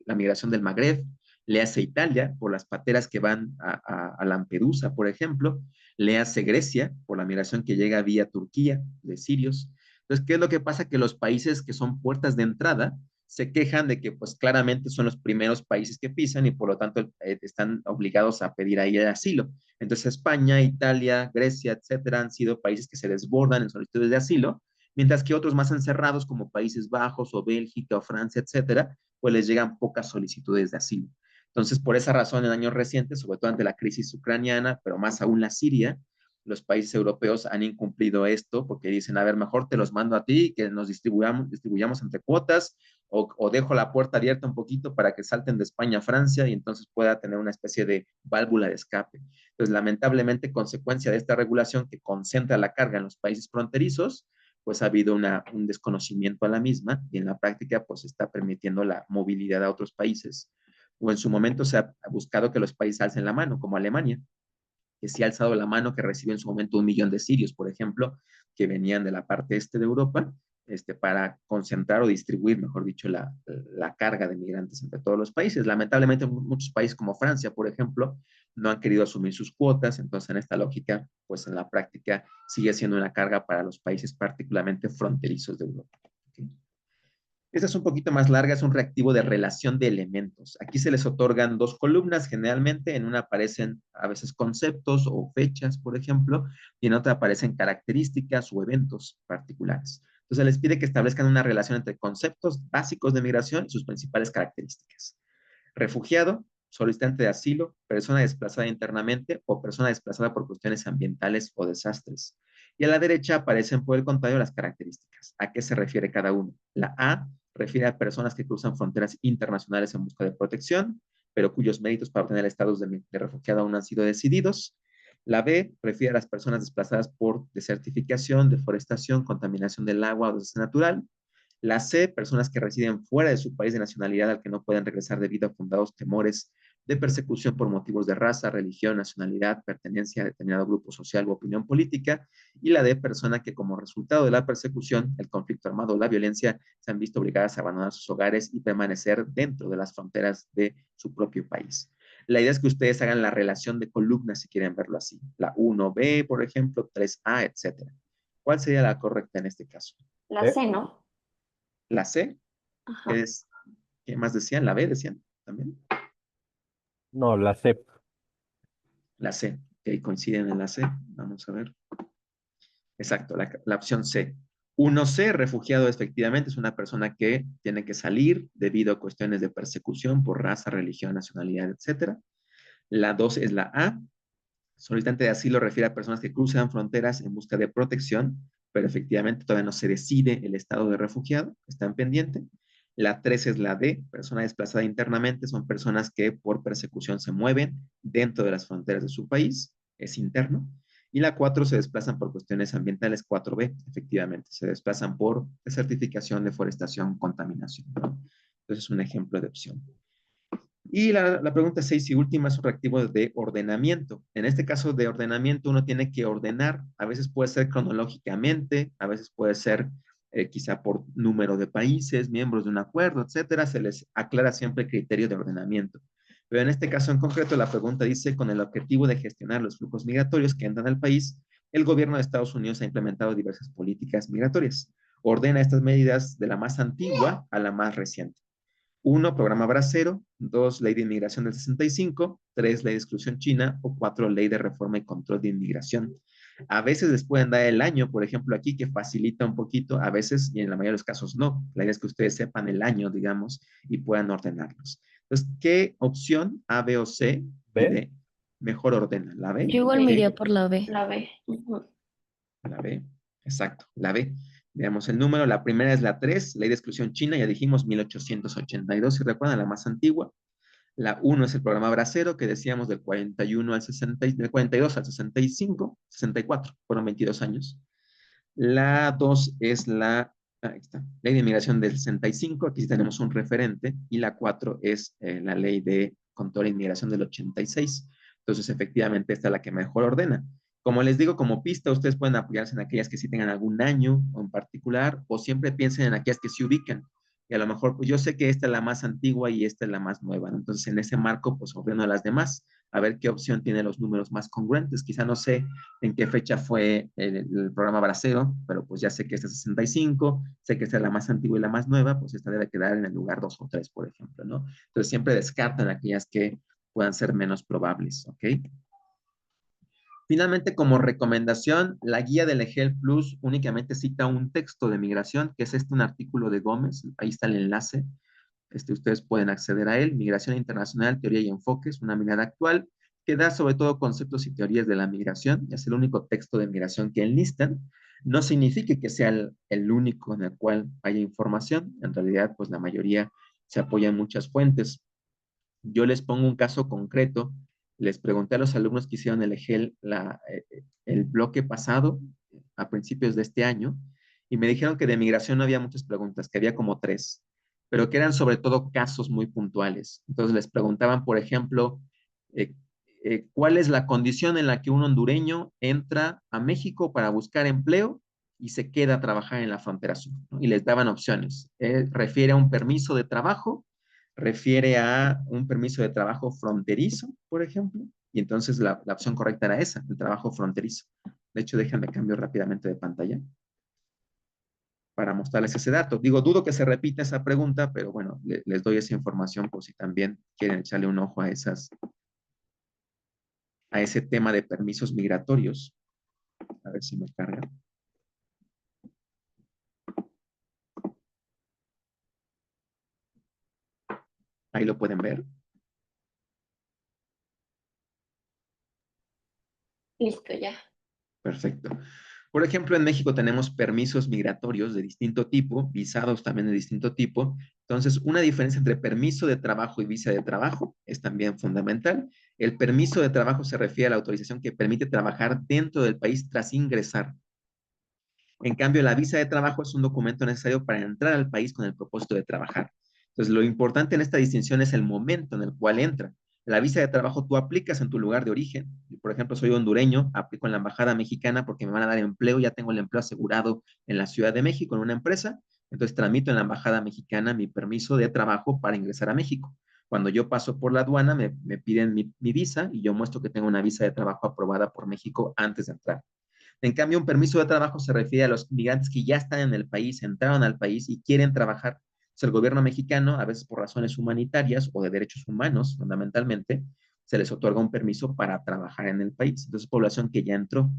la migración del Magreb, le hace Italia por las pateras que van a Lampedusa, por ejemplo, le hace Grecia por la migración que llega vía Turquía de sirios. Entonces, ¿qué es lo que pasa? Que los países que son puertas de entrada se quejan de que pues claramente son los primeros países que pisan y por lo tanto están obligados a pedir ahí el asilo. Entonces España, Italia, Grecia, etcétera, han sido países que se desbordan en solicitudes de asilo, mientras que otros más encerrados como Países Bajos o Bélgica o Francia, etcétera, pues les llegan pocas solicitudes de asilo. Entonces, por esa razón, en años recientes, sobre todo ante la crisis ucraniana, pero más aún la Siria, los países europeos han incumplido esto porque dicen, a ver, mejor te los mando a ti, que nos distribuyamos entre cuotas, o dejo la puerta abierta un poquito para que salten de España a Francia y entonces pueda tener una especie de válvula de escape. Entonces, lamentablemente, consecuencia de esta regulación que concentra la carga en los países fronterizos, pues ha habido un desconocimiento a la misma y en la práctica pues está permitiendo la movilidad a otros países. O en su momento se ha buscado que los países alcen la mano, como Alemania, que sí ha alzado la mano, que recibió en su momento 1 millón de sirios, por ejemplo, que venían de la parte este de Europa, para concentrar o distribuir, mejor dicho, la carga de migrantes entre todos los países. Lamentablemente, muchos países como Francia, por ejemplo, no han querido asumir sus cuotas, entonces en esta lógica, pues en la práctica sigue siendo una carga para los países particularmente fronterizos de Europa. ¿Okay? Esta es un poquito más larga, es un reactivo de relación de elementos. Aquí se les otorgan 2 columnas, generalmente en una aparecen a veces conceptos o fechas, por ejemplo, y en otra aparecen características o eventos particulares. Entonces se les pide que establezcan una relación entre conceptos básicos de migración y sus principales características. Refugiado, solicitante de asilo, persona desplazada internamente o persona desplazada por cuestiones ambientales o desastres. Y a la derecha aparecen, por el contrario, las características. ¿A qué se refiere cada uno? La A refiere a personas que cruzan fronteras internacionales en busca de protección, pero cuyos méritos para obtener el estatus de refugiado aún no han sido decididos. La B refiere a las personas desplazadas por desertificación, deforestación, contaminación del agua o desastre natural. La C, personas que residen fuera de su país de nacionalidad al que no pueden regresar debido a fundados temores de persecución por motivos de raza, religión, nacionalidad, pertenencia a determinado grupo social u opinión política. Y la D, personas que como resultado de la persecución, el conflicto armado o la violencia se han visto obligadas a abandonar sus hogares y permanecer dentro de las fronteras de su propio país. La idea es que ustedes hagan la relación de columnas si quieren verlo así. La 1B, por ejemplo, 3A, etcétera. ¿Cuál sería la correcta en este caso? La C, ¿no? La C, Ajá. que es, ¿qué más decían? La B decían también. No, la C. La C, que coinciden en la C. Vamos a ver. Exacto, la opción C. 1C, refugiado, efectivamente, es una persona que tiene que salir debido a cuestiones de persecución por raza, religión, nacionalidad, etcétera. La 2 es la A. Solicitante de asilo refiere a personas que cruzan fronteras en busca de protección, pero efectivamente todavía no se decide el estado de refugiado, está en pendiente. La 3 es la D, persona desplazada internamente, son personas que por persecución se mueven dentro de las fronteras de su país, es interno. Y la 4 se desplazan por cuestiones ambientales, 4B, efectivamente, se desplazan por desertificación, deforestación, contaminación, ¿no? Entonces es un ejemplo de opción. Y la pregunta 6 y última es un reactivo de ordenamiento. En este caso de ordenamiento uno tiene que ordenar, a veces puede ser cronológicamente, a veces puede ser quizá por número de países, miembros de un acuerdo, etcétera. Se les aclara siempre el criterio de ordenamiento. Pero en este caso en concreto la pregunta dice, con el objetivo de gestionar los flujos migratorios que entran al país, el gobierno de Estados Unidos ha implementado diversas políticas migratorias. Ordena estas medidas de la más antigua a la más reciente. 1, programa Bracero. 2, ley de inmigración del 65. 3, ley de exclusión china. O 4, ley de reforma y control de inmigración. A veces les pueden dar el año, por ejemplo, aquí que facilita un poquito, a veces y en la mayoría de los casos no. La idea es que ustedes sepan el año, digamos, y puedan ordenarlos. Entonces, ¿qué opción A, B o C y ¿B? D mejor ordena? ¿La B? Yo igual Ok. me iría por la B. La B. Ujú. La B, exacto, la B. Veamos el número, la primera es la 3, ley de exclusión china, ya dijimos 1882, si recuerdan, la más antigua. La 1 es el programa Bracero, que decíamos del 41 al 60, del 42 al 65, 64, fueron 22 años. La 2 es ahí está, ley de inmigración del 65, aquí sí tenemos un referente, y la 4 es la ley de control de inmigración del 86. Entonces, efectivamente, esta es la que mejor ordena. Como les digo, como pista, ustedes pueden apoyarse en aquellas que sí tengan algún año en particular, o siempre piensen en aquellas que se ubican. Y a lo mejor, pues yo sé que esta es la más antigua y esta es la más nueva, ¿no? Entonces, en ese marco, pues ordeno a las demás, a ver qué opción tiene los números más congruentes. Quizá no sé en qué fecha fue el programa Bracero, pero pues ya sé que esta es 65, sé que esta es la más antigua y la más nueva, pues esta debe quedar en el lugar 2 o 3, por ejemplo, ¿no? Entonces siempre descartan aquellas que puedan ser menos probables, ¿ok? Finalmente, como recomendación, la guía del EGEL Plus únicamente cita un texto de migración, que es un artículo de Gómez, ahí está el enlace, ustedes pueden acceder a él, Migración Internacional, Teoría y Enfoques, una mirada actual, que da sobre todo conceptos y teorías de la migración, y es el único texto de migración que enlistan. No significa que sea el único en el cual haya información, en realidad, pues la mayoría se apoya en muchas fuentes. Yo les pongo un caso concreto, les pregunté a los alumnos que hicieron el EGEL el bloque pasado, a principios de este año, y me dijeron que de migración no había muchas preguntas, que había como 3, pero que eran sobre todo casos muy puntuales. Entonces les preguntaban, por ejemplo, eh, ¿cuál es la condición en la que un hondureño entra a México para buscar empleo y se queda a trabajar en la frontera sur? ¿No? Y les daban opciones. Refiere a un permiso de trabajo, refiere a un permiso de trabajo fronterizo, por ejemplo, y entonces la opción correcta era esa, el trabajo fronterizo. De hecho, déjenme cambio rápidamente de pantalla para mostrarles ese dato. Digo, dudo que se repita esa pregunta, pero bueno, les doy esa información por si también quieren echarle un ojo a ese tema de permisos migratorios. A ver si me carga. Ahí lo pueden ver. Listo, ya. Perfecto. Por ejemplo, en México tenemos permisos migratorios de distinto tipo, visados también de distinto tipo. Entonces, una diferencia entre permiso de trabajo y visa de trabajo es también fundamental. El permiso de trabajo se refiere a la autorización que permite trabajar dentro del país tras ingresar. En cambio, la visa de trabajo es un documento necesario para entrar al país con el propósito de trabajar. Entonces, lo importante en esta distinción es el momento en el cual entra. La visa de trabajo tú aplicas en tu lugar de origen. Por ejemplo, soy hondureño, aplico en la embajada mexicana porque me van a dar empleo, ya tengo el empleo asegurado en la Ciudad de México en una empresa, entonces tramito en la embajada mexicana mi permiso de trabajo para ingresar a México. Cuando yo paso por la aduana, me piden mi visa y yo muestro que tengo una visa de trabajo aprobada por México antes de entrar. En cambio, un permiso de trabajo se refiere a los migrantes que ya están en el país, entraron al país y quieren trabajar. Entonces, el gobierno mexicano, a veces por razones humanitarias o de derechos humanos, fundamentalmente, se les otorga un permiso para trabajar en el país. Entonces, población que ya entró.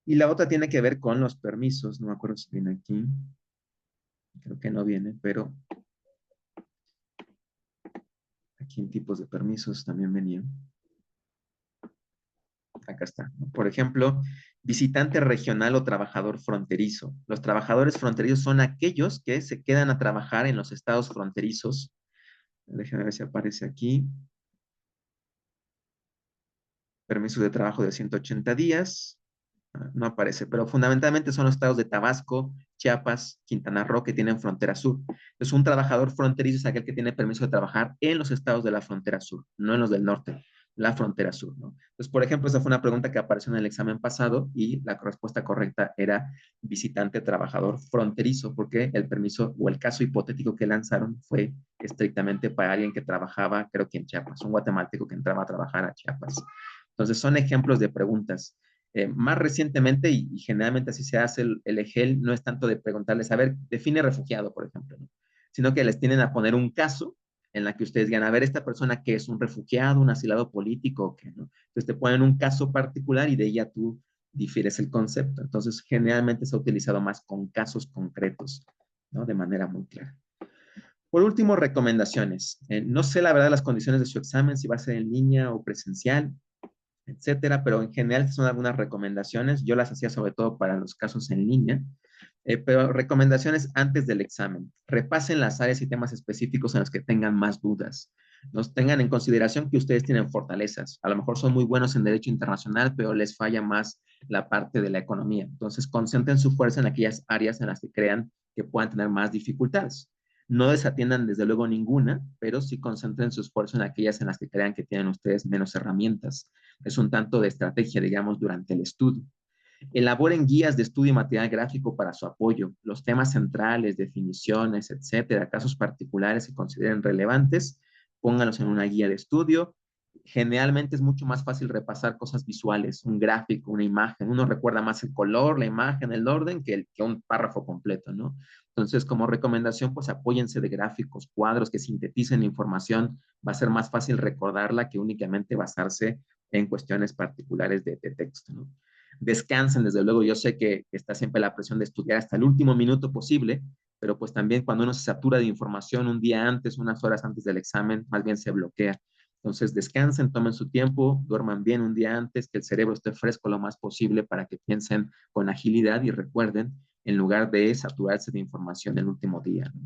Y la otra tiene que ver con los permisos. No me acuerdo si viene aquí. Creo que no viene, pero aquí en tipos de permisos también venía. Acá está. Por ejemplo, visitante regional o trabajador fronterizo. Los trabajadores fronterizos son aquellos que se quedan a trabajar en los estados fronterizos. Déjenme ver si aparece aquí. Permiso de trabajo de 180 días. No aparece, pero fundamentalmente son los estados de Tabasco, Chiapas, Quintana Roo, que tienen frontera sur. Entonces, un trabajador fronterizo es aquel que tiene permiso de trabajar en los estados de la frontera sur, no en los del norte, la frontera sur, ¿no? Entonces, por ejemplo, esa fue una pregunta que apareció en el examen pasado y la respuesta correcta era visitante trabajador fronterizo, porque el permiso o el caso hipotético que lanzaron fue estrictamente para alguien que trabajaba, creo que en Chiapas, un guatemalteco que entraba a trabajar a Chiapas. Entonces, son ejemplos de preguntas. Más recientemente, y generalmente así se hace el EGEL, no es tanto de preguntarles, a ver, define refugiado, por ejemplo, ¿no? Sino que les tienen a poner un caso en la que ustedes digan, a ver, esta persona que es un refugiado, un asilado político, ¿qué, no? Entonces te ponen un caso particular y de ella tú difieres el concepto. Entonces, generalmente se ha utilizado más con casos concretos, ¿no? De manera muy clara. Por último, recomendaciones. No sé la verdad las condiciones de su examen, si va a ser en línea o presencial, etcétera, pero en general son algunas recomendaciones. Yo las hacía sobre todo para los casos en línea, pero recomendaciones antes del examen. Repasen las áreas y temas específicos en los que tengan más dudas. Nos tengan en consideración que ustedes tienen fortalezas. A lo mejor son muy buenos en derecho internacional, pero les falla más la parte de la economía. Entonces, concentren su fuerza en aquellas áreas en las que crean que puedan tener más dificultades. No desatiendan desde luego ninguna, pero sí concentren su esfuerzo en aquellas en las que crean que tienen ustedes menos herramientas. Es un tanto de estrategia, digamos, durante el estudio. Elaboren guías de estudio y material gráfico para su apoyo. Los temas centrales, definiciones, etcétera, casos particulares que consideren relevantes, pónganlos en una guía de estudio. Generalmente es mucho más fácil repasar cosas visuales, un gráfico, una imagen. Uno recuerda más el color, la imagen, el orden que un párrafo completo, ¿no? Entonces, como recomendación, pues apóyense de gráficos, cuadros que sinteticen información. Va a ser más fácil recordarla que únicamente basarse en cuestiones particulares de texto, ¿no? Descansen, desde luego. Yo sé que está siempre la presión de estudiar hasta el último minuto posible, pero pues también cuando uno se satura de información un día antes, unas horas antes del examen, más bien se bloquea. Entonces descansen, tomen su tiempo, duerman bien un día antes, que el cerebro esté fresco lo más posible para que piensen con agilidad y recuerden en lugar de saturarse de información el último día, ¿no?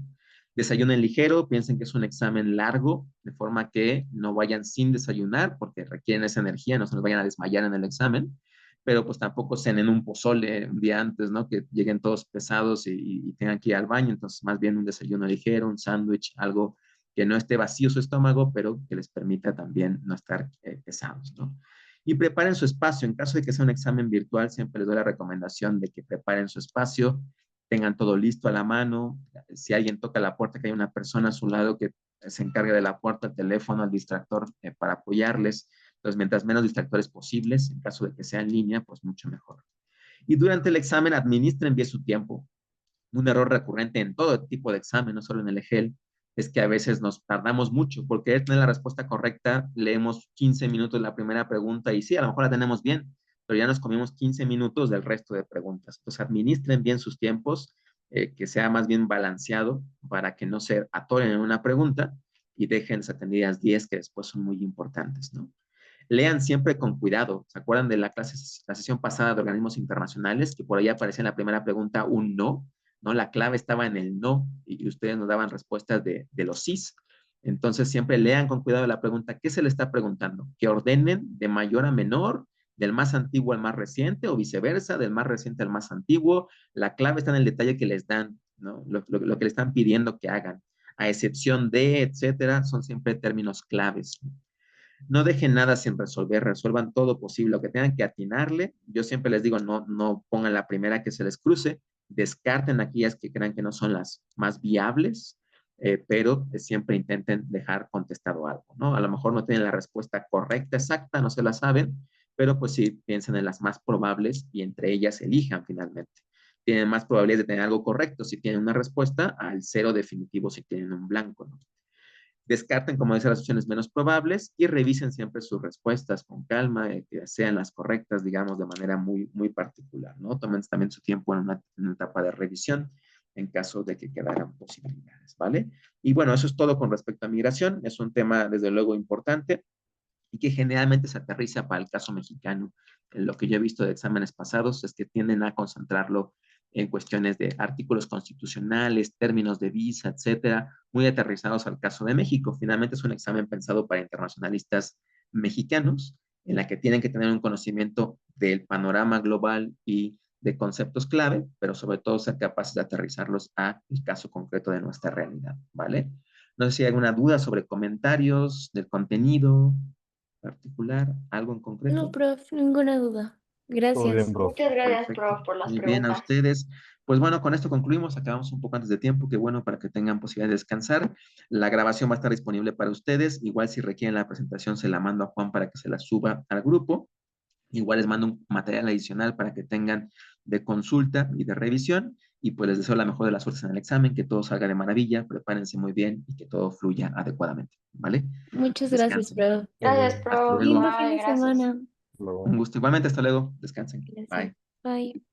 Desayunen ligero, piensen que es un examen largo, de forma que no vayan sin desayunar porque requieren esa energía, no se nos vayan a desmayar en el examen, pero pues tampoco cenen un pozole un día antes, ¿no? Que lleguen todos pesados y tengan que ir al baño, entonces más bien un desayuno ligero, un sándwich, algo que no esté vacío su estómago, pero que les permita también no estar pesados, ¿no? Y preparen su espacio. En caso de que sea un examen virtual, siempre les doy la recomendación de que preparen su espacio, tengan todo listo a la mano. Si alguien toca la puerta, que hay una persona a su lado que se encargue de la puerta, el teléfono, el distractor para apoyarles. Entonces, mientras menos distractores posibles, en caso de que sea en línea, pues mucho mejor. Y durante el examen, administren bien su tiempo. Un error recurrente en todo tipo de examen, no solo en el EGEL, es que a veces nos tardamos mucho. Por querer tener la respuesta correcta, leemos 15 minutos la primera pregunta y sí, a lo mejor la tenemos bien, pero ya nos comimos 15 minutos del resto de preguntas. Entonces, administren bien sus tiempos, que sea más bien balanceado para que no se atoren en una pregunta y dejen desatendidas 10 que después son muy importantes, ¿no? Lean siempre con cuidado. ¿Se acuerdan de la sesión pasada de organismos internacionales? Que por ahí aparecía en la primera pregunta un no, ¿no? La clave estaba en el no y ustedes nos daban respuestas de los sís. Entonces siempre lean con cuidado la pregunta. ¿Qué se le está preguntando? Que ordenen de mayor a menor, del más antiguo al más reciente o viceversa, del más reciente al más antiguo. La clave está en el detalle que les dan, ¿no? Lo que le están pidiendo que hagan. A excepción de, etcétera, son siempre términos claves. No dejen nada sin resolver, resuelvan todo posible, lo que tengan que atinarle. Yo siempre les digo, no pongan la primera que se les cruce, descarten aquellas que crean que no son las más viables, pero siempre intenten dejar contestado algo, ¿no? A lo mejor no tienen la respuesta correcta, exacta, no se la saben, pero pues sí piensen en las más probables y entre ellas elijan finalmente. Tienen más probabilidades de tener algo correcto si tienen una respuesta al cero definitivo si tienen un blanco, ¿no? Descarten, como decía, las opciones menos probables y revisen siempre sus respuestas con calma, que sean las correctas, digamos, de manera muy, muy particular, ¿no? Tomen también su tiempo en una etapa de revisión en caso de que quedaran posibilidades, ¿vale? Y bueno, eso es todo con respecto a migración. Es un tema, desde luego, importante y que generalmente se aterriza para el caso mexicano. Lo que yo he visto de exámenes pasados es que tienden a concentrarlo en cuestiones de artículos constitucionales, términos de visa, etcétera, muy aterrizados al caso de México. Finalmente es un examen pensado para internacionalistas mexicanos en la que tienen que tener un conocimiento del panorama global y de conceptos clave, pero sobre todo ser capaces de aterrizarlos a el caso concreto de nuestra realidad, ¿vale? No sé si hay alguna duda sobre comentarios del contenido particular, algo en concreto. No, prof, ninguna duda. Todo Gracias. bien, bro. Muchas gracias, Perfecto. prof, por las Muy bien a preguntas. ustedes. Pues bueno, con esto concluimos. Acabamos un poco antes de tiempo. Qué bueno para que tengan posibilidad de descansar. La grabación va a estar disponible para ustedes. Igual si requieren la presentación, se la mando a Juan para que se la suba al grupo. Igual les mando un material adicional para que tengan de consulta y de revisión. Y pues les deseo la mejor de las suertes en el examen, que todo salga de maravilla, prepárense muy bien y que todo fluya adecuadamente, ¿vale? Muchas gracias, Descansen. prof. Gracias, Hasta prof. luego. Lindo fin Bye, de gracias. semana. Luego. Un gusto. Igualmente, hasta luego. Descansen. Gracias. Bye. Bye.